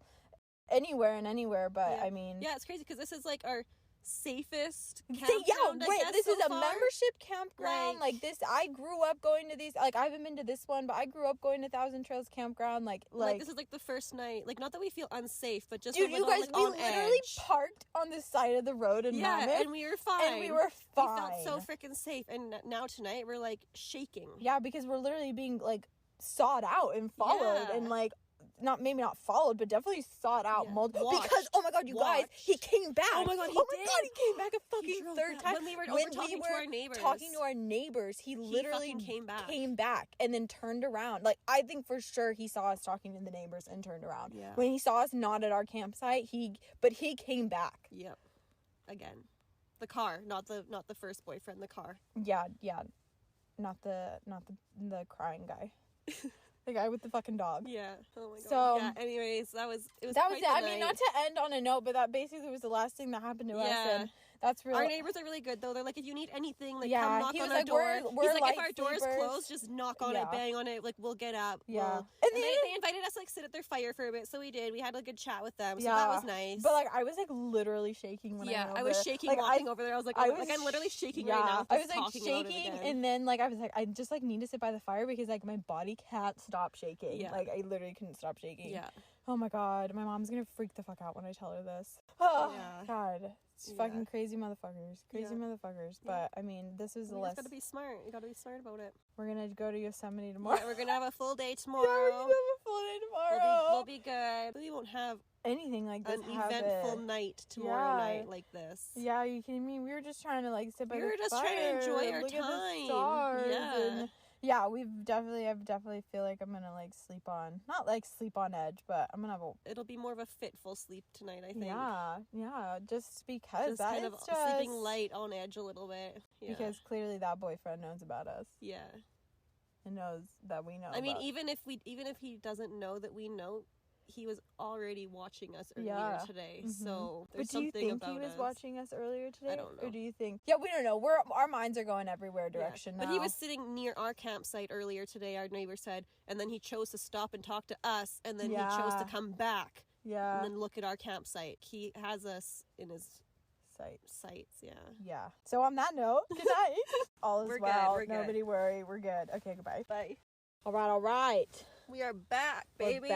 anywhere and anywhere. But Yeah. I mean, yeah, it's crazy because this is like our safest Yeah, campground, I wait, guess, this so is a far. membership campground. Like this, I grew up going to these. Like I haven't been to this one, but I grew up going to Thousand Trails Campground. Like this is like the first night. Like, not that we feel unsafe, but just dude, a little, you guys, like, we on literally edge. parked on the side of the road in Yeah, Mammoth, and we were fine. and we were fine. We felt so freaking safe, and now tonight we're like shaking. Yeah, because we're literally being like sought out and followed, Yeah. and like maybe not followed, but definitely sought out Yeah. multiple. Watched. Because oh my god, you guys, he came back. Oh my god, he oh my did. god, he came back a fucking drove third back. time When we were talking to our neighbors. Talking to our neighbors, he literally fucking came came back and then turned around. Like I think for sure he saw us talking to the neighbors and turned around. Yeah. When he saw us not at our campsite, he came back. Yep. Again. The car, not the first boyfriend, the car. Yeah. Not the crying guy. The guy with the fucking dog. Yeah. Oh my god. So, yeah, anyways, it was that was quite it. I the mean, night. not to end on a note, but that basically was the last thing that happened to us. Yeah. And that's really Our neighbors are really good though. They're like, if you need anything, like, Yeah, come knock he on was our like, door. we're He's like, if our light door is sleepers. closed, just knock on Yeah. it, bang on it, like, we'll get up. Yeah. And And they then- invited us to, like, sit at their fire for a bit, so we did. We had a good chat with them, so Yeah. that was nice. But like I was like literally shaking when yeah, I went I over was there. shaking Like, walking over there. I was like, I'm literally shaking right now. I was just like talking about it shaking, again. and then like I was like, I just like need to sit by the fire because like my body can't stop shaking. Yeah. Like I literally couldn't stop shaking. Yeah. Oh my god, my mom's gonna freak the fuck out when I tell her this. Oh Yeah. god, it's Yeah. fucking crazy motherfuckers, crazy Yeah. motherfuckers. But I mean, this is the You less. just gotta be smart. You gotta be smart about it. We're gonna go to Yosemite tomorrow. Yeah, we're gonna have a full day Yeah, we're tomorrow. gonna have a full day tomorrow. We'll be good. We won't have Anything like this an eventful happen. night tomorrow Yeah. night like this. Yeah, are you kidding me? We were just trying to like sit by We the were just fire, trying to enjoy our look at the time. stars, Yeah. and yeah, I definitely feel like I'm gonna like sleep on, not like sleep on edge, but I'm gonna have a It'll be more of a fitful sleep tonight, I think. yeah, just because Just that kind is of just sleeping light on edge a little bit. Yeah. because clearly that boyfriend knows about us yeah. and knows that we know. I mean, about- even if he doesn't know that we know, he was already watching us earlier Yeah. today. Mhm. So there's But do you something think about he was us. watching us earlier today? don't Or know. do you think? Yeah, we don't know. Our minds are going everywhere Yeah. direction now. But he was sitting near our campsite earlier today, our neighbor said, and then he chose to stop and talk to us, and then he chose to Yeah. come back yeah, and then look at our campsite. He has us in his sight. sights, yeah. Yeah. So on that note, good night. All is We're good, well. we're good. Nobody worry. We're good. Okay, goodbye. Bye. All right. We are back, baby.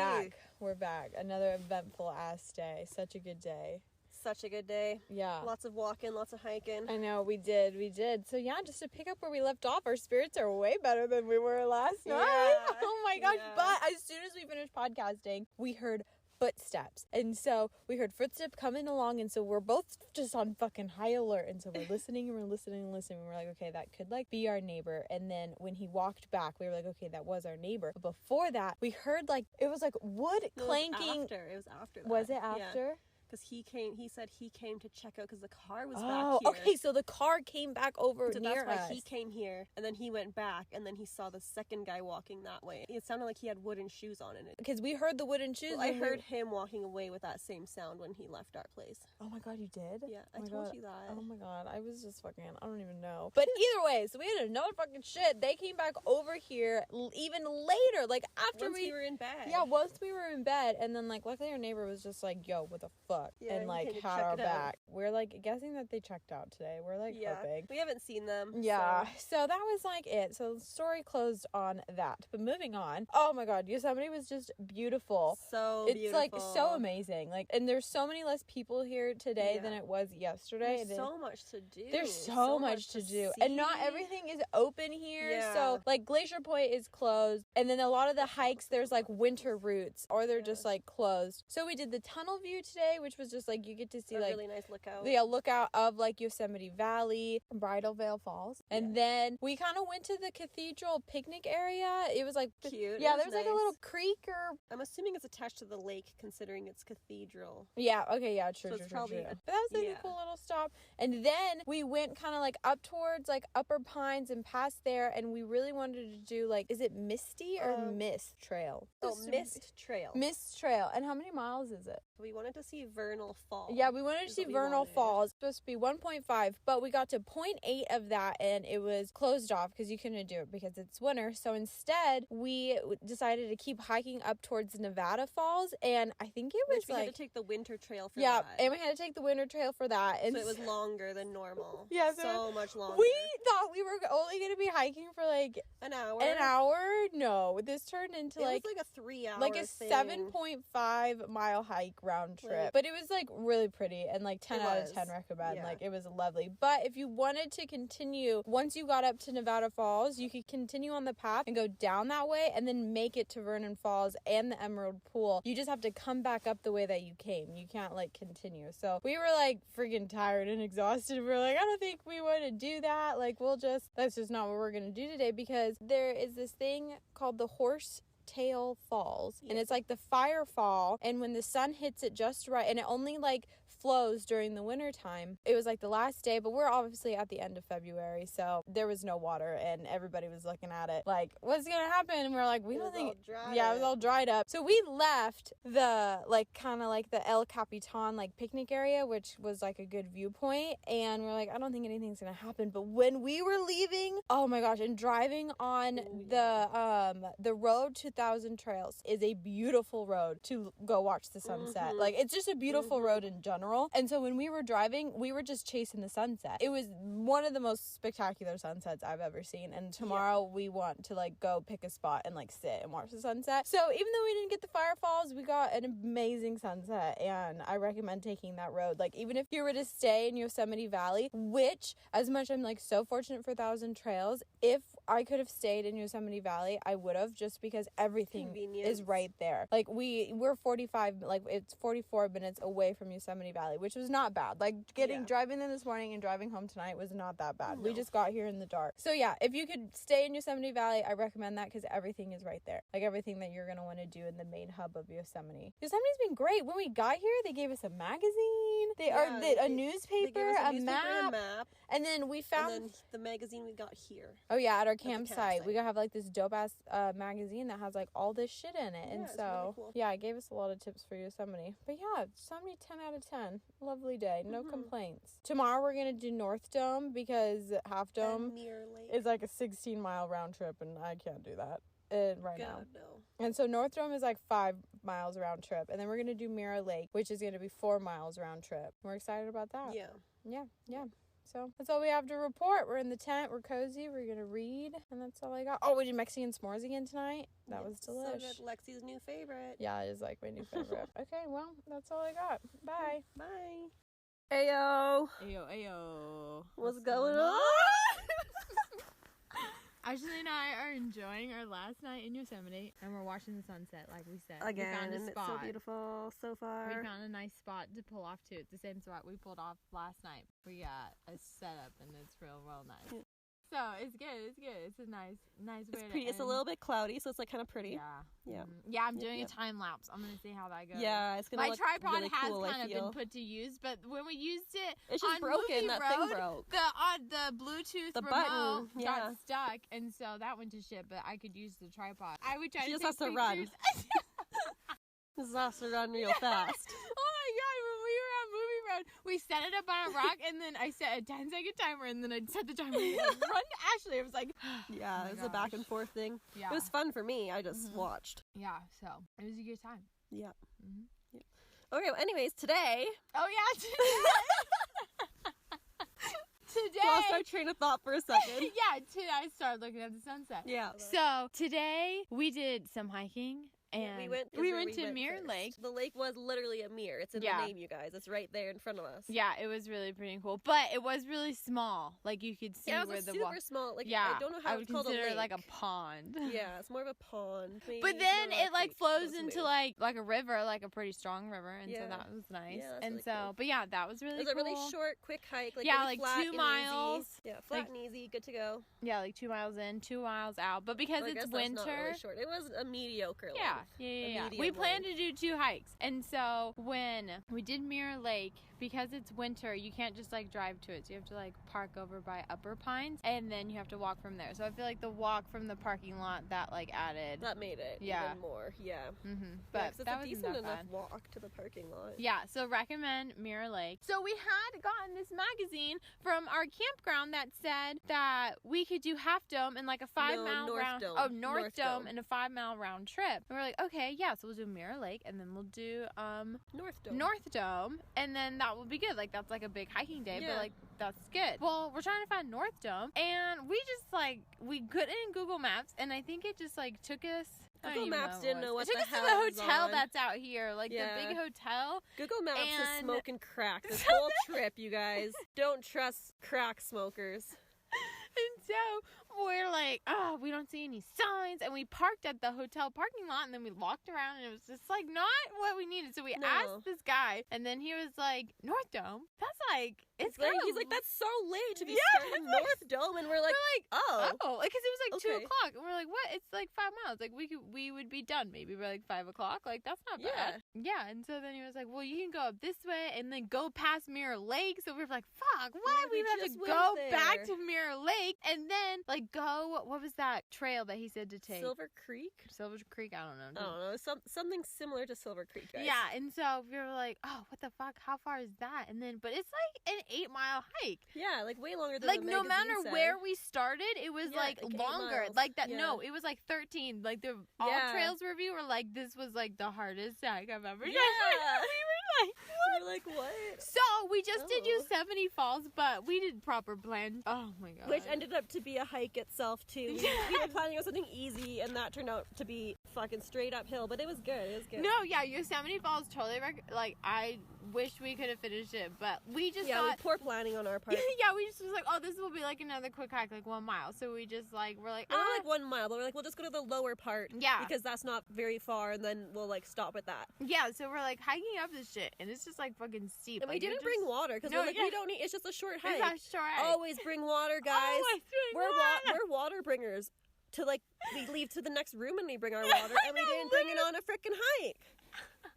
We're back. Another eventful ass day. Such a good day. Such a good day. Yeah. Lots of walking, lots of hiking. I know, we did. So yeah, just to pick up where we left off, our spirits are way better than we were last night. Yeah. Oh my gosh. Yeah. But as soon as we finished podcasting, we heard footsteps. And so we heard footsteps coming along, and so we're both just on fucking high alert. And so we're listening and we're listening and listening. We're like, okay, that could like be our neighbor. And then when he walked back, we were like, okay, that was our neighbor. But before that, we heard like it was like wood clanking. It was after that. Was it Yeah. after? Because he said he came to check out because the car was Oh, back here. okay. So the car came back over So near that's why us. he came here, and then he went back, and then he saw the second guy walking that way. It sounded like he had wooden shoes on in it. Because we heard the wooden shoes. Well, I and we- heard him walking away with that same sound when he left our place. Oh my god, you did? Yeah, Oh I my told God. you that. Oh my god, I was just fucking, I don't even know. But either way, so we had another fucking shit. They came back over here even later, like after Once we were in bed. yeah, once we were in bed, and then like luckily our neighbor was just like, yo, what the fuck? Yeah, and he like came to had check our it out. back. We're like guessing that they checked out today. We're like Yeah. hoping. We haven't seen them. Yeah, so- so that was like it. So the story closed on that. But moving on. Oh my god, Yosemite was just beautiful. So It's beautiful. like so amazing. Like, and there's so many less people here today Yeah. than it was yesterday. There's And so much to do. there's so much to do, and not see. everything is open here. Yeah. So like Glacier Point is closed, and then a lot of the hikes there's like winter routes, or they're Yeah. just like closed. So we did the tunnel view today, which was just like you get to see A like really nice lookout. the lookout of like Yosemite Valley, Bridal Veil Falls, and then we kind of went to the cathedral picnic area. It was like Cute. yeah, It there was like a nice. little creek or I'm assuming it's attached to the lake, considering it's cathedral. yeah, okay, yeah, true, So true, it's true, probably true. a- But that was like yeah. a cool little stop. And then we went kind of like up towards like Upper Pines and past there, and we really wanted to do like, is it Misty or Mist Trail? Oh, Mist Trail. Mist Trail. And how many miles is it? We wanted to see Vernal Falls. Yeah, we wanted to see Vernal Falls. Supposed to be 1.5, but we got to 0.8 of that, and it was closed off because you couldn't do it because it's winter. So instead, we decided to keep hiking up towards Nevada Falls, and I think it was we had to take the winter trail for yeah, that. and we had to take the winter trail for that, and so it was longer than normal. Yeah, so much longer. We thought we were only going to be hiking for like an hour. No, this turned into it like was like a 3 hour, like a thing. 7.5 mile hike round trip. But it was like really pretty and like 10 out of 10 recommend. Yeah. Like it was lovely. But if you wanted to continue, once you got up to Nevada Falls, you could continue on the path and go down that way and then make it to Vernon Falls and the Emerald Pool. You just have to come back up the way that you came. You can't like continue. So we were like freaking tired and exhausted. We were like, I don't think we want to do that. Like that's just not what we're going to do today, because there is this thing called the Horsetail Falls, and it's like the fire fall, and when the sun hits it just right, and it only like flows during the winter time. It was like the last day, but we're obviously at the end of February, so there was no water, and everybody was looking at it like, what's gonna happen? And we're like, we don't think it was all dried up. So we left the like kind of like the El Capitan like picnic area, which was like a good viewpoint, and we're like, I don't think anything's gonna happen. But when we were leaving, oh my gosh, and driving on the road to Thousand Trails is a beautiful road to go watch the sunset. Like it's just a beautiful road in general. And so when we were driving, we were just chasing the sunset. It was one of the most spectacular sunsets I've ever seen. And tomorrow we want to like go pick a spot and like sit and watch the sunset. So even though we didn't get the fire falls, we got an amazing sunset, and I recommend taking that road. Like even if you were to stay in Yosemite Valley, which as much I'm like so fortunate for Thousand Trails, if I could have stayed in Yosemite Valley, I would have, just because everything is right there. Like we're 44 minutes away from Yosemite Valley, which was not bad. Like driving in this morning and driving home tonight was not that bad. No. We just got here in the dark. So yeah, if you could stay in Yosemite Valley, I recommend that, because everything is right there. Like everything that you're going to want to do in the main hub of Yosemite. Yosemite's been great. When we got here, they gave us a magazine, a newspaper, a map, and then we found the magazine we got here. Oh yeah, at our campsite. We have like this dope ass magazine that has like all this shit in it. And so really cool. Yeah, it gave us a lot of tips for Yosemite. But yeah, Yosemite 10 out of 10. Lovely day. No complaints. Tomorrow we're going to do North Dome, because Half Dome is like a 16-mile round trip, and I can't do that now. No. And so North Dome is like 5 miles round trip, and then we're going to do Mirror Lake, which is going to be 4 miles round trip. We're excited about that. Yeah. So that's all we have to report. We're in the tent. We're cozy. We're going to read. And that's all I got. Oh, we did Mexican s'mores again tonight. That was delish. So good. Lexi's new favorite. Yeah, it is like my new favorite. Okay, well, that's all I got. Bye. Bye. Ayo. Ayo. What's going on? Ashley and I are enjoying our last night in Yosemite, and we're watching the sunset, like we said. Again, we found a and spot. it's so beautiful so far. We found a nice spot to pull off to. It's the same spot we pulled off last night. We got a setup, and it's real nice. Yeah. So it's good. It's a nice way it's pretty. It's a little bit cloudy, so it's like kind of pretty. Yeah. I'm doing a time lapse. I'm gonna see how that goes. Yeah, it's gonna. My tripod really has cool, kind of been put to use, but when we used it, it's just on broken. Movie That Road, thing broke. The Bluetooth remote button, got stuck, and so that went to shit. But I could use the tripod. I would try she to just take has to pictures. run. This has to run real fast. Oh my god, when we were on Movie Road, we set it up on a rock, and then I set a 10-second timer, and then I set the timer and run to Ashley. It was like, yeah, it was a back and forth thing. Yeah. It was fun for me. I just watched. Yeah, so it was a good time. Yeah. Yeah. Okay, well, anyways, today. Oh yeah, today. Lost our train of thought for a second. Yeah, today I started looking at the sunset. Yeah. So today we did some hiking. And we went to Mirror Lake. The lake was literally a mirror. It's in the name, you guys. It's right there in front of us. Yeah, it was really pretty cool. But it was really small. Like, you could see where the super small. Like, I don't know how it's called a lake. I would consider it like a pond. Yeah, it's more of a pond. Maybe. But then it like flows into like a river, like a pretty strong river, and so that was nice. Yeah, and really so, cool. But yeah, that was really cool. It was a really short, quick hike. Like, yeah, really like flat 2 miles. Yeah, flat and easy, good to go. Yeah, like 2 miles in, 2 miles out. But because it's winter, that's not really short. It was a mediocre. Yeah, A We medium planned to do 2 hikes. And so when we did Mirror Lake, because it's winter, you can't just like drive to it. So you have to like park over by Upper Pines and then you have to walk from there. So I feel like the walk from the parking lot that like added. That made it even more. Yeah. But it's that a wasn't decent that enough bad. walk to the parking lot. Yeah, so recommend Mirror Lake. So we had gotten this magazine from our campground that said that we could do Half Dome and like a 5-mile North round. Dome. Oh, North North Dome Dome. and a 5-mile round trip. And we're like, okay, yeah, so we'll do Mirror Lake and then we'll do North Dome. and then that will be good. Like that's like a big hiking day, Yeah. but like that's good. Well, we're trying to find North Dome and we just like we put it in Google Maps and I think it just like took us. I don't Google even Maps know didn't it know was. what It took the us to hell the was hotel on. that's out here, like Yeah. the big hotel. Google Maps is And- smoking crack this whole trip, you guys. Don't trust crack smokers. And so we're like, oh, we don't see any signs. And we parked at the hotel parking lot and then we walked around and it was just like not what we needed. So we No. asked this guy and then he was like, North Dome? That's like, it's Like, kind he's of. like, that's so late to be Yeah, starting North Dome. And we're like, oh. because it was like okay. 2 o'clock. And we're like, what? It's like 5 miles. Like we would be done maybe by like 5 o'clock. Like that's not bad. Yeah. And so then he was like, well, you can go up this way and then go past Mirror Lake. So we were like, fuck, why? we We have to just went go back there. to Mirror Lake and then like go. What was that trail that he said to take? Silver Creek? Silver Creek. I don't know. I don't know. Something similar to Silver Creek, guys. Yeah, and so we were like, oh, what the fuck? How far is that? And then, but it's like an 8-mile hike. Yeah, like way longer than Like the no magazine matter said. where we started, it was Yeah, like like 8 longer. miles. Like that. Yeah. No, it was like 13. Like the all Yeah. trails review were like this was like the hardest hike I've ever done. Yeah. We were like, what? We're like, what? So we just did Oh. Yosemite Falls, but we did proper plan. Oh my god. Which ended up to be a hike itself, too. We were planning on something easy, and that turned out to be fucking straight uphill, but it was good. It was good. No, yeah, Yosemite Falls totally. Like I wish we could have finished it, but we just Yeah, thought. poor planning on our part. Yeah, we just was like, oh, this will be like another quick hike, like 1 mile. So we just like we're like, Not like 1 mile, but we're like, we'll just go to the lower part. Yeah. Because that's not very far, and then we'll like stop at that. yeah. So we're like hiking up this shit, and it's just like fucking steep. And we Like, you're didn't just- bring water because No, we're like, yeah. we don't need. It's just a short hike. It's a short hike. Always bring water, guys. Always bring water. We're water bringers. To like, we leave to the next room and we bring our water, and we didn't bring it on a freaking hike.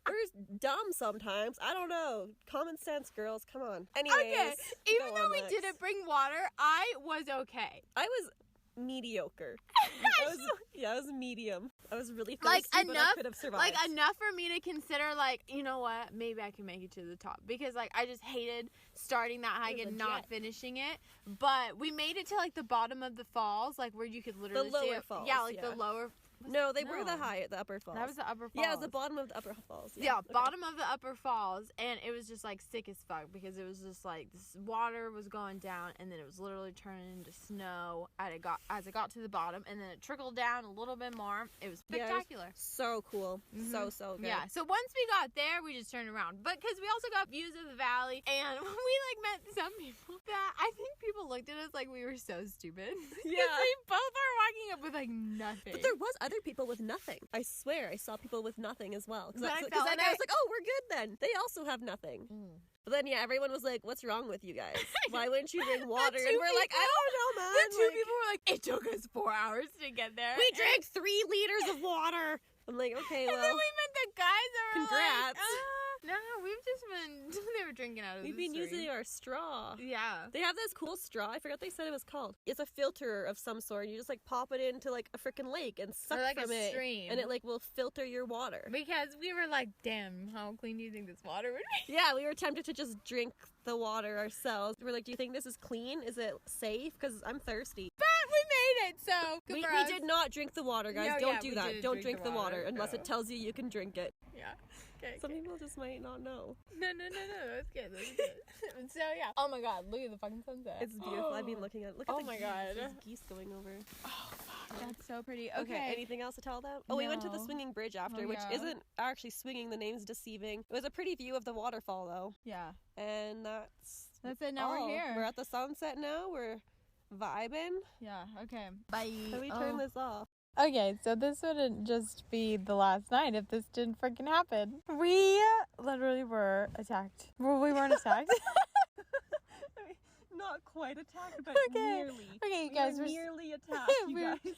We're just dumb sometimes. I don't know. Common sense, girls. Come on. Anyways, Okay, even go though on, we Lex. didn't bring water, I was okay. I was mediocre. I was medium. I was really thirsty, Like, but I enough- could have survived. Like enough for me to consider, like, you know what, maybe I can make it to the top, because like I just hated starting that hike It was and a not jet. finishing it. But we made it to like the bottom of the falls, like where you could literally see lower it. falls, Yeah, like yeah. the lower. No, they were the No. high, the upper falls. That was the upper falls. Yeah, it was the bottom of the upper falls. Yeah, okay. bottom of the upper falls, and it was just like sick as fuck because it was just like this water was going down, and then it was literally turning into snow as it got to the bottom, and then it trickled down a little bit more. It was Yeah, it was spectacular. So cool. Mhm. So good. Yeah, so once we got there, we just turned around. But because we also got views of the valley, and we like met some people that I think people looked at us like we were so stupid. 'Cause Yeah. we both are walking up with like nothing. But there was other people with nothing. I swear, I saw people with nothing as well. But I Because felt then like I was like, oh, we're good then. They also have nothing. Mm. But then, yeah, everyone was like, what's wrong with you guys? Why wouldn't you drink water? two And we're like, I don't know, man. The two Like, people were like, it took us 4 hours to get there. we drank 3 liters of water. I'm like, okay, And then well, we met the guys that were congrats. like, no, we've just been, they were drinking out of we've the been stream. using our straw. Yeah. They have this cool straw. I forgot what they said it was called. It's a filter of some sort. You just like pop it into like a freaking lake and suck Or like from a it, stream. and it like will filter your water. Because we were like, damn, how clean do you think this water would be? Yeah, we were tempted to just drink the water ourselves. We're like, do you think this is clean? Is it safe? Because I'm thirsty. But we made it, so good We for us. did not drink the water, guys. No, Don't yeah, do we that. didn't Don't drink drink the the water water, unless no. it tells you you can drink it. Yeah. Okay. Some people just might not know. No, that's good. That's good. So yeah. Oh my god, look at the fucking sunset. It's beautiful. I've been looking at. Look at Oh the my geese. God. There's geese going over. Oh fuck, that's so pretty. Okay. Anything else to tell them? Oh, we went to the No. swinging bridge after, Oh, which yeah. isn't actually swinging. The name's deceiving. It was a pretty view of the waterfall though, Yeah. and that's it. Now all. we're here. We're at the sunset now. We're vibing. Yeah. Okay. Bye. Can we turn this off? Okay, so this wouldn't just be the last night if this didn't freaking happen. We literally were attacked. Well, we weren't attacked. not quite attacked, but Okay. nearly. Okay, We guys, were we're nearly attacked, you we're- guys.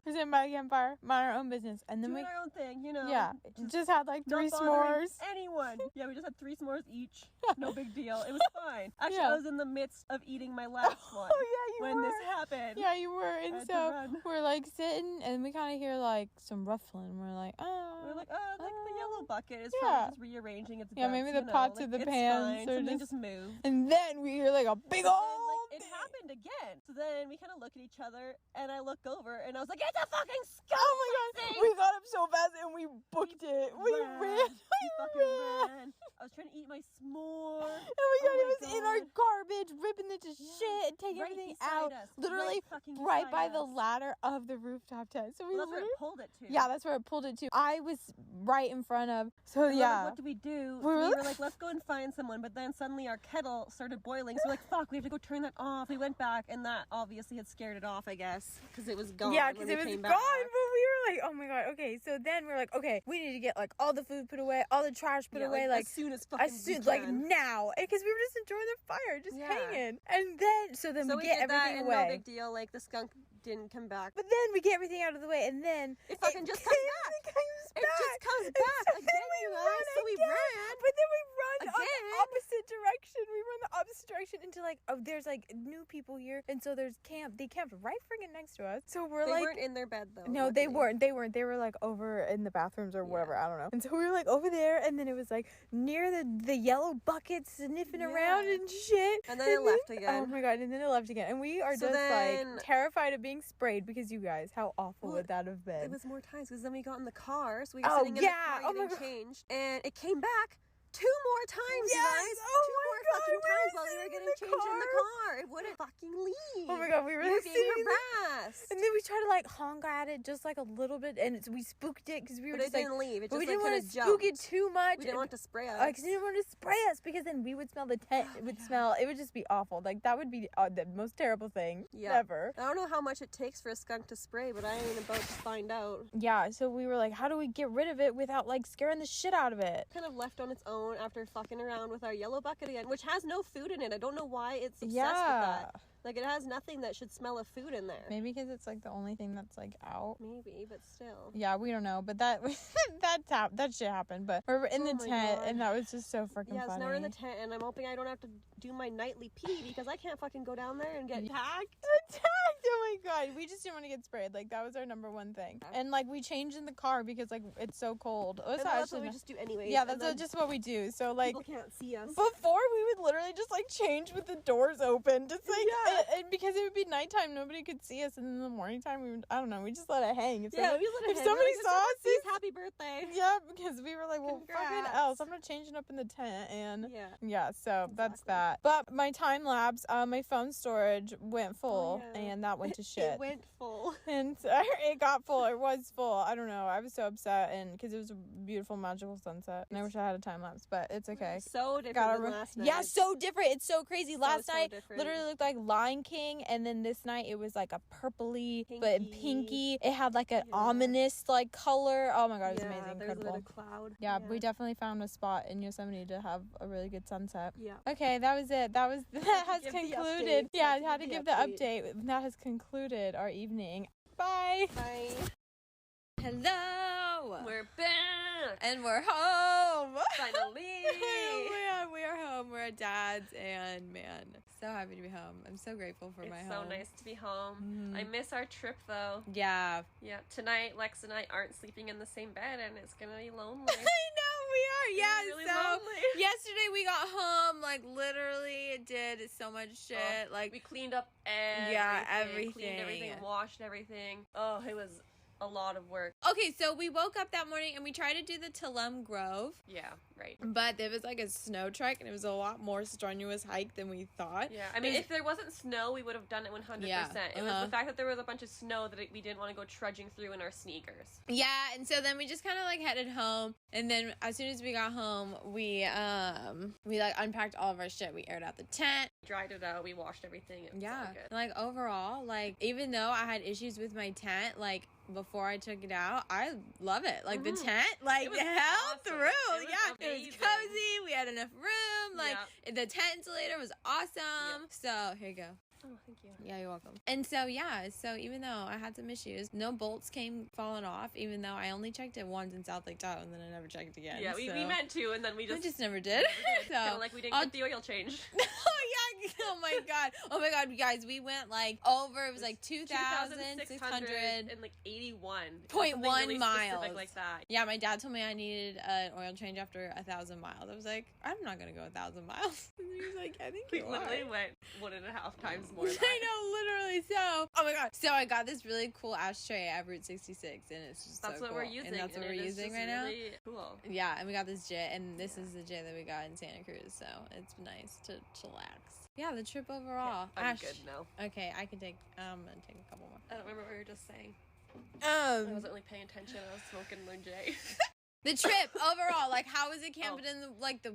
we're sitting by the campfire, mind our own business, and then Doing our own thing, you know. yeah, just had like Not 3 bothering s'mores. anyone. Yeah, we just had 3 s'mores each. No big deal. It was fine. Actually, Yeah. I was in the midst of eating my last one Oh yeah, you when were. this happened. Yeah, you were, I and had to so run. we're like sitting, and we kind of hear like some ruffling. We're like, oh. We're like, like the yellow bucket is Yeah. probably just rearranging its Yeah, guts, maybe you the know, pots like, or the it's pans fine. or Something just- just moved. And then we hear like a big But old. then, like, it happened again. So then we kind of look at each other, and I look over, and I was like, it's a fucking skunk! Oh my god! We got up so fast and we booked it. We ran. We fucking ran. I was trying to eat my s'more. Oh my god! Oh It my was in our God. garbage, ripping it to Yeah, shit and taking right everything beside out. us, Literally fucking right by beside the us. ladder of the rooftop tent. So we Well, that's where literally. it pulled it to. Yeah, that's where it pulled it to. I was right in front of. So And we're yeah. like, what do we do? We We were- were like, let's go and find someone. But then suddenly our kettle started boiling. So we're like, fuck, we have to go turn that off. We went back, and that obviously had scared it off, I guess, because it was gone. Yeah, when because we it was came gone, back. but we were like, oh my god, okay. So then we were like, okay, we need to get like all the food put away, all the trash put Yeah, away, as soon as fucking as soon, we like can. now, because we were just enjoying the fire, just Yeah. hanging. And then, so then So we get did that, everything and away. no big deal. Like the skunk didn't come back. But then we get everything out of the way, and then It fucking just came- comes back. It comes It back. just comes And back so again, then you we guys. run So we again. ran But then we run on again. the opposite direction. We run the opposite direction into like, oh, there's like new people here, and so there's camp. They camped right freaking next to us. So we're They like. weren't in their bed though. No, they luckily. weren't. They weren't. They were like over in the bathrooms or whatever. I don't know. And so we were like over there, and then it was like near the yellow bucket sniffing around Yeah. and shit. And then it left Oh again. my god! And then it left again, and we are So just then- like terrified of being sprayed because you guys, how awful Well, would that have been? It was more times because then we got in the car, so we were Oh, sitting in yeah. the car Oh my getting God. changed, and it came back 2 more times, you Yes. guys. Oh 2 my more God, fucking we were times while we were sitting in getting the changed in the car. car. It wouldn't fucking leave. Oh my god, we were We were being sitting there. harassed. And then we tried to like honk at it just like a little bit, and we spooked it because we were But it just like, didn't leave. It but just we like didn't kind want of to spook it jumped. too much. We didn't want to spray us. Because you didn't want to spray us, because then we would smell the tent. It would smell. It would just be awful. Like that would be the most terrible thing ever. I don't know how much it takes for a skunk to spray, but I ain't about to find out. Yeah. So we were like, how do we get rid of it without like scaring the shit out of it? Kind of left on its own after fucking around with our yellow bucket again, which has no food in it. I don't know why it's obsessed with that. Like it has nothing that should smell of food in there. Maybe because it's like the only thing that's like out. Maybe, but still. Yeah, we don't know, but that that shit happened. But we're in the Oh my tent, God. and that was just so freaking Yeah, so funny. now we're in the tent, and I'm hoping I don't have to do my nightly pee because I can't fucking go down there and get tagged. Attacked! Oh my god, we just didn't want to get sprayed. Like that was our number one thing. And like we changed in the car because like it's so cold. And that's what we just do anyways. yeah, and that's then just what we do. So like people can't see us. before we would literally just like change with the doors open, just like and because it would be nighttime, nobody could see us, and in the morning time we would, I don't know, we just let it hang. If Yeah, somebody, we let it if hang. somebody We're like, saw us, "If someone sees happy birthday. yeah, because we were like, well, fucking Congrats. else, I'm not changing up in the tent, and Yeah. so that's Exactly. that. But my time lapse, my phone storage went full, yeah. and that went to shit. It went full. And it got full. It was full. I don't know. I was so upset, and because it was a beautiful, magical sunset, and I wish I had a time lapse, but it's okay. So different Gotta than last night. Yeah, so different. It's so crazy. Last so night different. literally looked like Lion King, and then this night it was like a purpley but Pinky. pinky. It had like an Yeah. ominous like color. Oh my god, it was Yeah, amazing, there's a incredible. little cloud. Yeah, we definitely found a spot in Yosemite to have a really good sunset. Yeah. Okay, that was it. That has give the concluded. update. Yeah, I Had to had to give give the the update. That has concluded our evening. Bye. Bye. Hello. We're back! And we're home. Finally! we are home. We're at Dad's, and man, so happy to be home. I'm so grateful for my It's home. so nice to be home. Mhm. I miss our trip though. Yeah. Yeah, tonight Lex and I aren't sleeping in the same bed, and it's gonna be lonely. I know we are. Yeah. It's really so lonely. yesterday we got home. Like literally, did so much shit. Like we cleaned up everything. Yeah, Cleaned everything, everything. washed everything. Oh, it was a lot of work. okay, so we woke up that morning and we tried to do the Tulum Grove, Yeah, right. but there was like a snow trek, and it was a lot more strenuous hike than we thought. Yeah, I mean, There's- if there wasn't snow, we would have done it 100%. Yeah, It was uh-huh. the fact that there was a bunch of snow that we didn't want to go trudging through in our sneakers. Yeah, and so then we just kind of like headed home, and then as soon as we got home, we like unpacked all of our shit. We aired out the tent. Dried it out, we washed everything. It was Yeah, all good. like overall, like even though I had issues with my tent, like before I took it out, I love it. Like the Mhm. tent, like It was held awesome. through. It was It was amazing. cozy. We had enough room. Like the tent insulator was awesome. So here you go. Oh, thank you. Yeah, you're welcome. And so even though I had some issues, no bolts came falling off, even though I only checked it once in South Lake Tahoe and then I never checked again. Yeah, we meant to, and then we just never did. So Kinda like we didn't get the oil change. oh my god, you guys, we went like over. It was like 2,600 and like 81 0.1 really miles like that. Yeah, my dad told me I needed an oil change after 1,000 miles. I was like, I'm not gonna go 1,000 miles. And he was like, I think We you literally are. went 1.5 times more. Than I know, literally. So, oh my god. So I got this really cool ashtray at Route 66, and it's just That's so what cool. we're using. And that's what we're it is using just right now. really Cool. Yeah, and we got this jit, and this is the jit that we got in Santa Cruz, so it's nice to chillax. Yeah, the trip overall. I'm Ash, good now. okay, I'm gonna take a couple more. I don't remember what we were just saying. I Um, wasn't really paying attention. I was smoking my J. the trip overall, like, how was it camping in the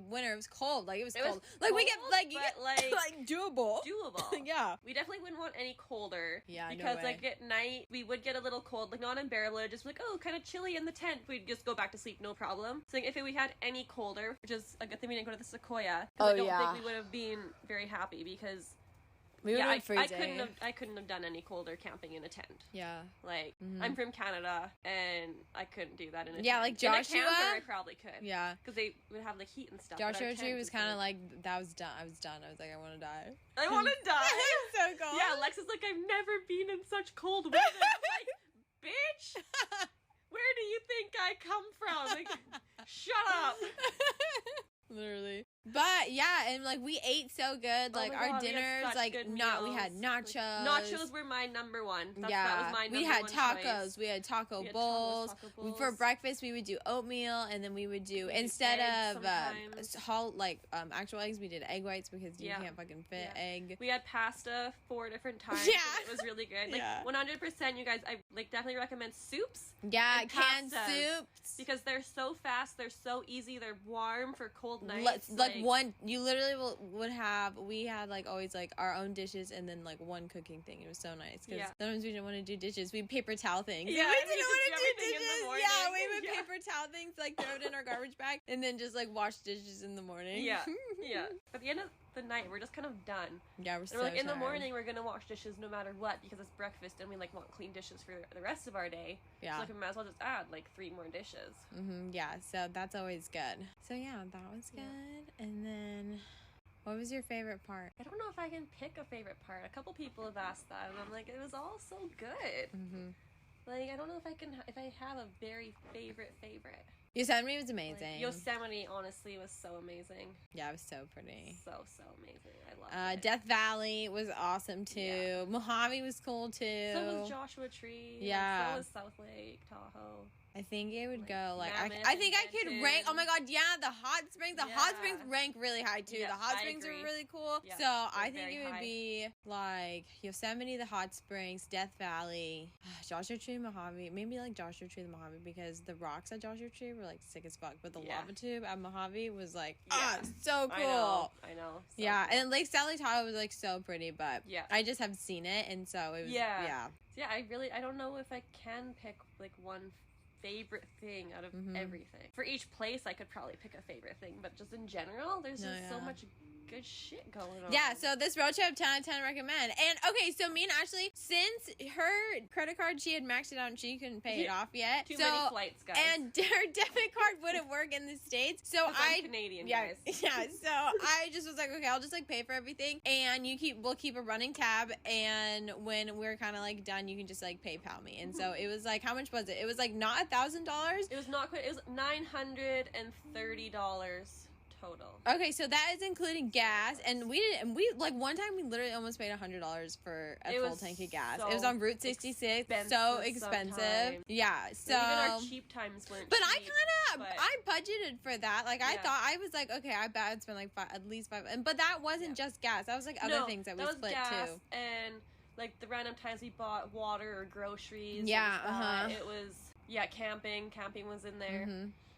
winter? It was cold. Like, it was cold. Like, we get cold, like you but, get like doable. doable. Yeah. We definitely wouldn't want any colder. Yeah, no because way. like at night we would get a little cold, like not unbearable. It'd just be like, oh, kind of chilly in the tent. We'd just go back to sleep, no problem. So like, if we had any colder, which is a good thing we didn't go to the Sequoia, because I don't think we would have been very happy because. We would have freezing. I couldn't have done any colder camping in a tent. Yeah. Like Mhm. I'm from Canada and I couldn't do that in a tent. Yeah, like Joshua. In a camper, I probably could. Yeah. Because they would have like heat and stuff. but our Joshua tent Tree was is, kind of like, that was done. I was done. I was like, I want to die. I want to die. so cold. Yeah, Lex is like, I've never been in such cold weather. I'm like, bitch, where do you think I come from? Like, shut up. Literally. But yeah, and like we ate so good. Oh Like my our God, we had dinners, such like good we had meals. nachos. Like, nachos were my number one. That was my number we had one tacos. choice. We had taco We had bowls. taco bowls. For breakfast, we would do oatmeal, and then we would do We instead eggs of sometimes. actual eggs, we did egg whites because you Yeah. can't fucking fit Yeah. egg. We had pasta 4 different times. Yeah. And it was really good. Like Yeah. 100%, you guys. I like definitely recommend soups Yeah, and canned pastas. soups. because they're so fast. They're so easy. They're warm for cold nights. You literally we had like always like our own dishes and then like one cooking thing. It was so nice because sometimes we didn't want to do dishes. We paper towel things. Yeah, we we didn't just want do to do everything in the dishes. morning. Yeah, we would Yeah. paper towel things, like throw it in our garbage bag and then just like wash dishes in the morning. Yeah, yeah. At the end of the night, we're just kind of done. Yeah, we're And so we're like, in the tired. morning, we're gonna wash dishes no matter what because it's breakfast and we like want clean dishes for the rest of our day. Yeah. So like we might as well just add like 3 more dishes. Yeah, so that's always good. So yeah, that was good. And then, what was your favorite part? I don't know if I can pick a favorite part. A couple people have asked that, and I'm like, it was all so good. Like, I don't know if I have a very favorite. Yosemite was Like, amazing. Yosemite, honestly, was so amazing. Yeah, it was so pretty. So amazing. I love it. Death Valley was awesome too. Yeah. Mojave was cool too. So was Joshua Tree. Yeah. So was South Lake Tahoe. I think it would Like, go like Mammoth I think I and could Benton. rank. Oh my god, yeah, the hot springs. The hot Yeah. springs rank really high too. Yes, the hot I springs agree. are really cool. Yeah, so I they're think very it would high. be like Yosemite, the hot springs, Death Valley, Joshua Tree, Mojave. Maybe like Joshua Tree, the Mojave because the rocks at Joshua Tree were like sick as fuck, but the Yeah. lava tube at Mojave was like Yeah. so cool. I know. So Yeah, cool. and Lake Stanley Tahoe was like so pretty, but Yeah. I just have seen it, and so it was Yeah. Yeah, I don't know if I can pick like one favorite thing out of Mhm. everything. For each place, I could probably pick a favorite thing, but just in general, there's No, just so yeah. much good shit going on. Yeah, so this road trip, 10 out of 10 recommend. And okay, so me and Ashley, since her credit card, she had maxed it out and she couldn't pay it off yet. Too so, many flights, guys. and her debit card wouldn't work in the States. So 'Cause I'm Canadian, yeah, guys. yeah. So I just was like, okay, I'll just like pay for everything, and we'll keep a running tab, and when we're kind of like done, you can just like PayPal me. And so it was like, how much was it? It was like not $1,000. It was not quite. It was $930 total. Okay, so that is including gas, and we like one time we literally almost paid $100 for a It full was tank of gas. so It was on Route 66, so expensive. sometimes. Yeah, so Even our cheap times weren't. but cheap, but- I budgeted for that. Like I Yeah. thought I was like, okay, I bet I'd spend like at least $5, but that wasn't just gas. That was like other things that we was split gas too. and like the random times we bought water or groceries. Yeah, It was camping. Camping was in there.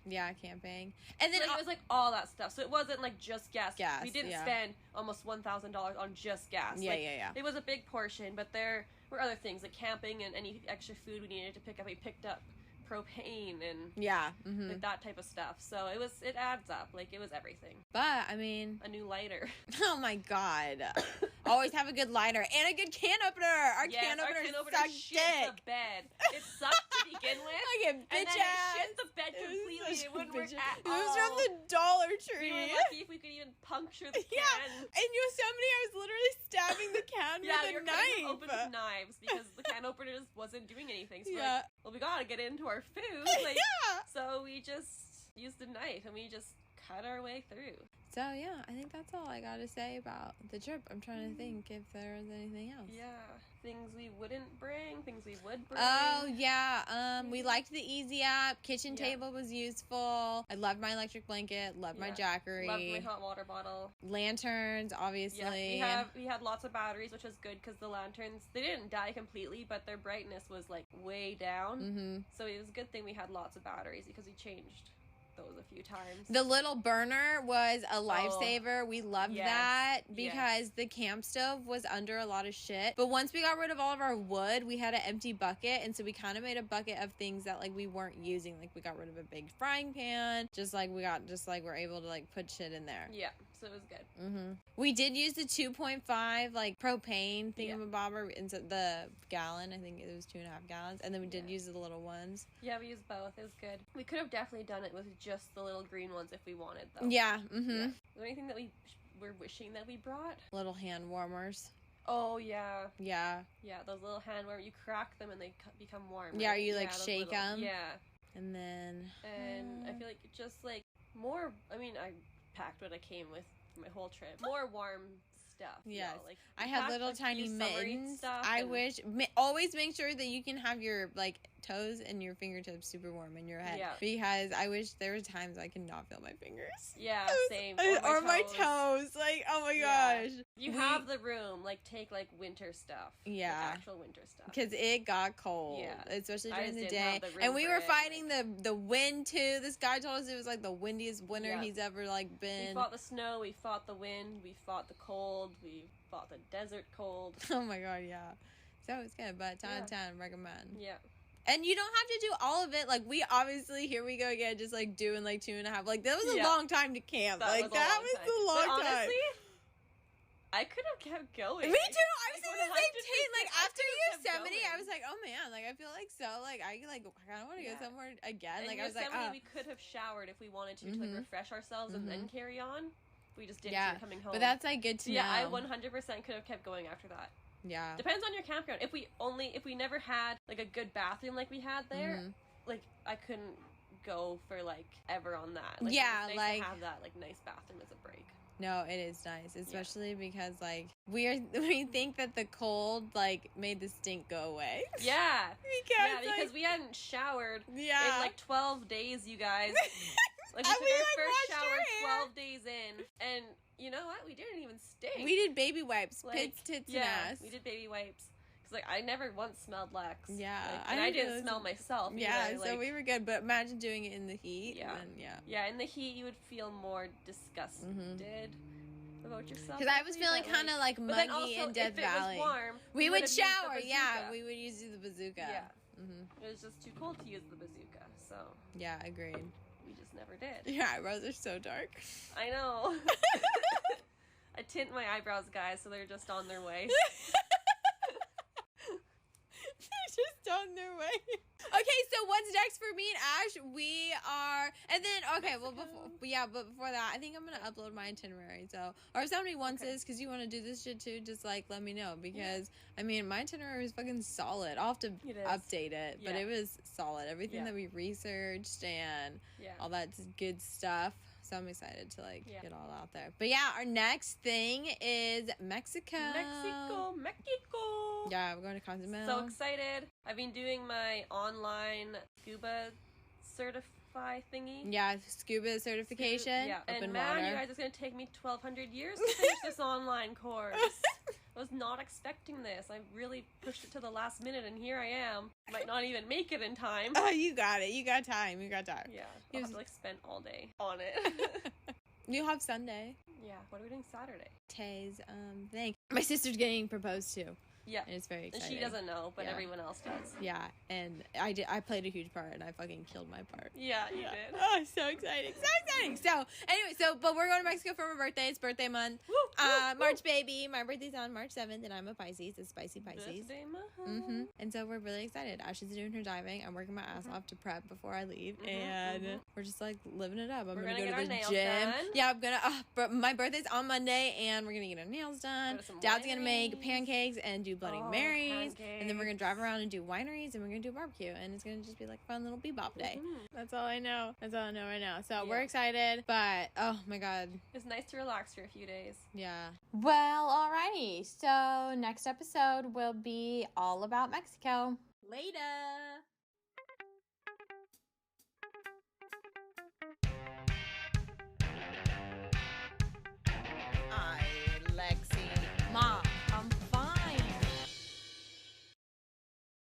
Yeah, camping, and then Like, it was like all that stuff. So it wasn't like just gas. Gas, We didn't yeah. spend almost $1,000 on just gas. Yeah, Like, yeah. It was a big portion, but there for other things like camping and any extra food we needed to pick up. We picked up propane and like that type of stuff. So it adds up. Like it was everything. But I mean, a new lighter. Oh my god. Always have a good lighter and a good can opener. Our can opener sucked shit dick. the bed. It sucked to begin with. Like a bitch and then ass. it shit the bed completely. It wouldn't work at It all. was from the Dollar Tree. We were lucky if we could even puncture the can. Yeah. In Yosemite, I was literally stabbing the can with a knife. Open with knives because the can opener just wasn't doing anything. So we're Yeah. like, well, we gotta get into our food. Like, So we just used a knife and we just cut our way through. So yeah, I think that's all I gotta say about the trip. I'm trying to think if there was anything else. Yeah, things we wouldn't bring, things we would bring. Oh yeah, we liked the Easy app. Kitchen table was useful. I loved my electric blanket. Loved my Jackery. Loved my hot water bottle. Lanterns, obviously. Yeah, we had lots of batteries, which was good because the lanterns, they didn't die completely, but their brightness was like way down. Mm-hmm. So it was a good thing we had lots of batteries because we changed those a few times. The little burner was a lifesaver. We loved that because the camp stove was under a lot of shit. But once we got rid of all of our wood, we had an empty bucket, and so we kind of made a bucket of things that like we weren't using. Like we got rid of a big frying pan. We're able to like put shit in there. Yeah, so it was good. Mm-hmm. We did use the 2.5 like propane thingamabobber into the gallon. I think it was 2.5 gallons, and then we did use the little ones. Yeah, we used both. It was good. We could have definitely done it with just the little green ones if we wanted, though. Yeah. Mm-hmm. Yeah. Is there anything that we were wishing that we brought? Little hand warmers. Oh yeah. Yeah. Yeah, those little hand warmers. You crack them and they become warm. Yeah, right? you like shake them. Yeah. And then. And I feel like just like more. I mean, I packed what I came with for my whole trip. More warm stuff. Yes. Like I had little tiny mittens. I wish. Always make sure that you can have your like toes and your fingertips super warm in your head. Yeah. Because I wish there were times I could not feel my fingers. Yeah, same. Or my toes. Like, oh my gosh. You have the room. Like, take like winter stuff. Yeah. Like, actual winter stuff. Because it got cold. Yeah. Especially I during just the didn't have day. the room And we for were it, fighting the wind too. This guy told us it was like the windiest winter he's ever like been. We fought the snow, we fought the wind, we fought the cold, we fought the desert cold. Oh my god, yeah. So it's good, but town recommend. Yeah. And you don't have to do all of it. Like, we obviously, here we go again, just like doing like 2.5. Like, that was a long time to camp. That was a long time. Honestly, I could have kept going. Me too. I was in the same team. Like, after Yosemite, I was like, oh man, like, I feel like so, like, I kind of want to go somewhere again. And like, I was like, we could have showered if we wanted to like refresh ourselves and then carry on. We just didn't coming home. But that's like good to know. Yeah, I 100% could have kept going after that. Yeah. Depends on your campground. If we never had like a good bathroom like we had there, like I couldn't go for like ever on that. Like, yeah, it's nice like to have that like nice bathroom as a break. No, it is nice, especially because like we think that the cold like made the stink go away. Yeah. because we hadn't showered in Yeah. like 12 days, you guys. Like we And took we, our like, first washed our shower hair. 12 days in, and you know what? We didn't even stink. We did baby wipes, like, pits, tits, and ass. we did baby wipes. Cause like I never once smelled Lex. Yeah, like, and I didn't smell myself. Yeah, either. so like, we were good. But imagine doing it in the heat. Yeah. And yeah, in the heat you would feel more disgusted about yourself. Because I was feeling kind of like but then muggy also, in Death if Valley. It was warm, we would would have used the shower. bazooka. Yeah, we would use the bazooka. Yeah. It was just too cold to use the bazooka, so Yeah, agreed. we just never did. Your eyebrows are so dark. I know. I tint my eyebrows, guys, so they're just on their way. They're just on their way. Okay, so what's next for me and Ash? We are, and then before that, I think I'm gonna upload my itinerary. So, or if somebody wants this, because you want to do this shit too, just like let me know, because I mean my itinerary is fucking solid. I'll have to update it, but it was solid. Everything that we researched and all that good stuff. So I'm excited to like get all out there. But yeah, our next thing is Mexico. Mexico. Yeah, we're going to Cozumel. So excited. I've been doing my online scuba certify thingy. Yeah, scuba certification. Yeah. Up And in man, water. you guys, it's going to take me 1,200 years to finish this online course. I was not expecting this. I really pushed it to the last minute, and here I am. Might not even make it in time. Oh, you got it. You got time. You got time. Yeah. I'll have to like spend all day on it. You'll have Sunday. Yeah. What are we doing Saturday? Tay's thing. My sister's getting proposed to. Yeah. And it's very exciting. And she doesn't know, but Yeah. everyone else does. Yeah, and I played a huge part, and I fucking killed my part. Yeah, you did. Oh, so exciting. So exciting. So, anyway, but we're going to Mexico for my birthday. It's birthday month. Woo, March baby. My birthday's on March 7th, and I'm a Pisces. It's spicy Pisces. Birthday month. And so we're really excited. Ashley's doing her diving. I'm working my ass off to prep before I leave, and we're just like living it up. I'm gonna go to the gym. Done. Yeah, I'm gonna. My birthday's on Monday, and we're gonna get our nails done. Dad's gonna make pancakes and do Bloody Marys, and then we're gonna drive around and do wineries, and we're gonna do a barbecue, and it's gonna just be like a fun little bebop day. That's all I know. That's all I know right now. So we're excited, but oh my god, it's nice to relax for a few days. Yeah. Well, alrighty. So next episode will be all about Mexico. Later.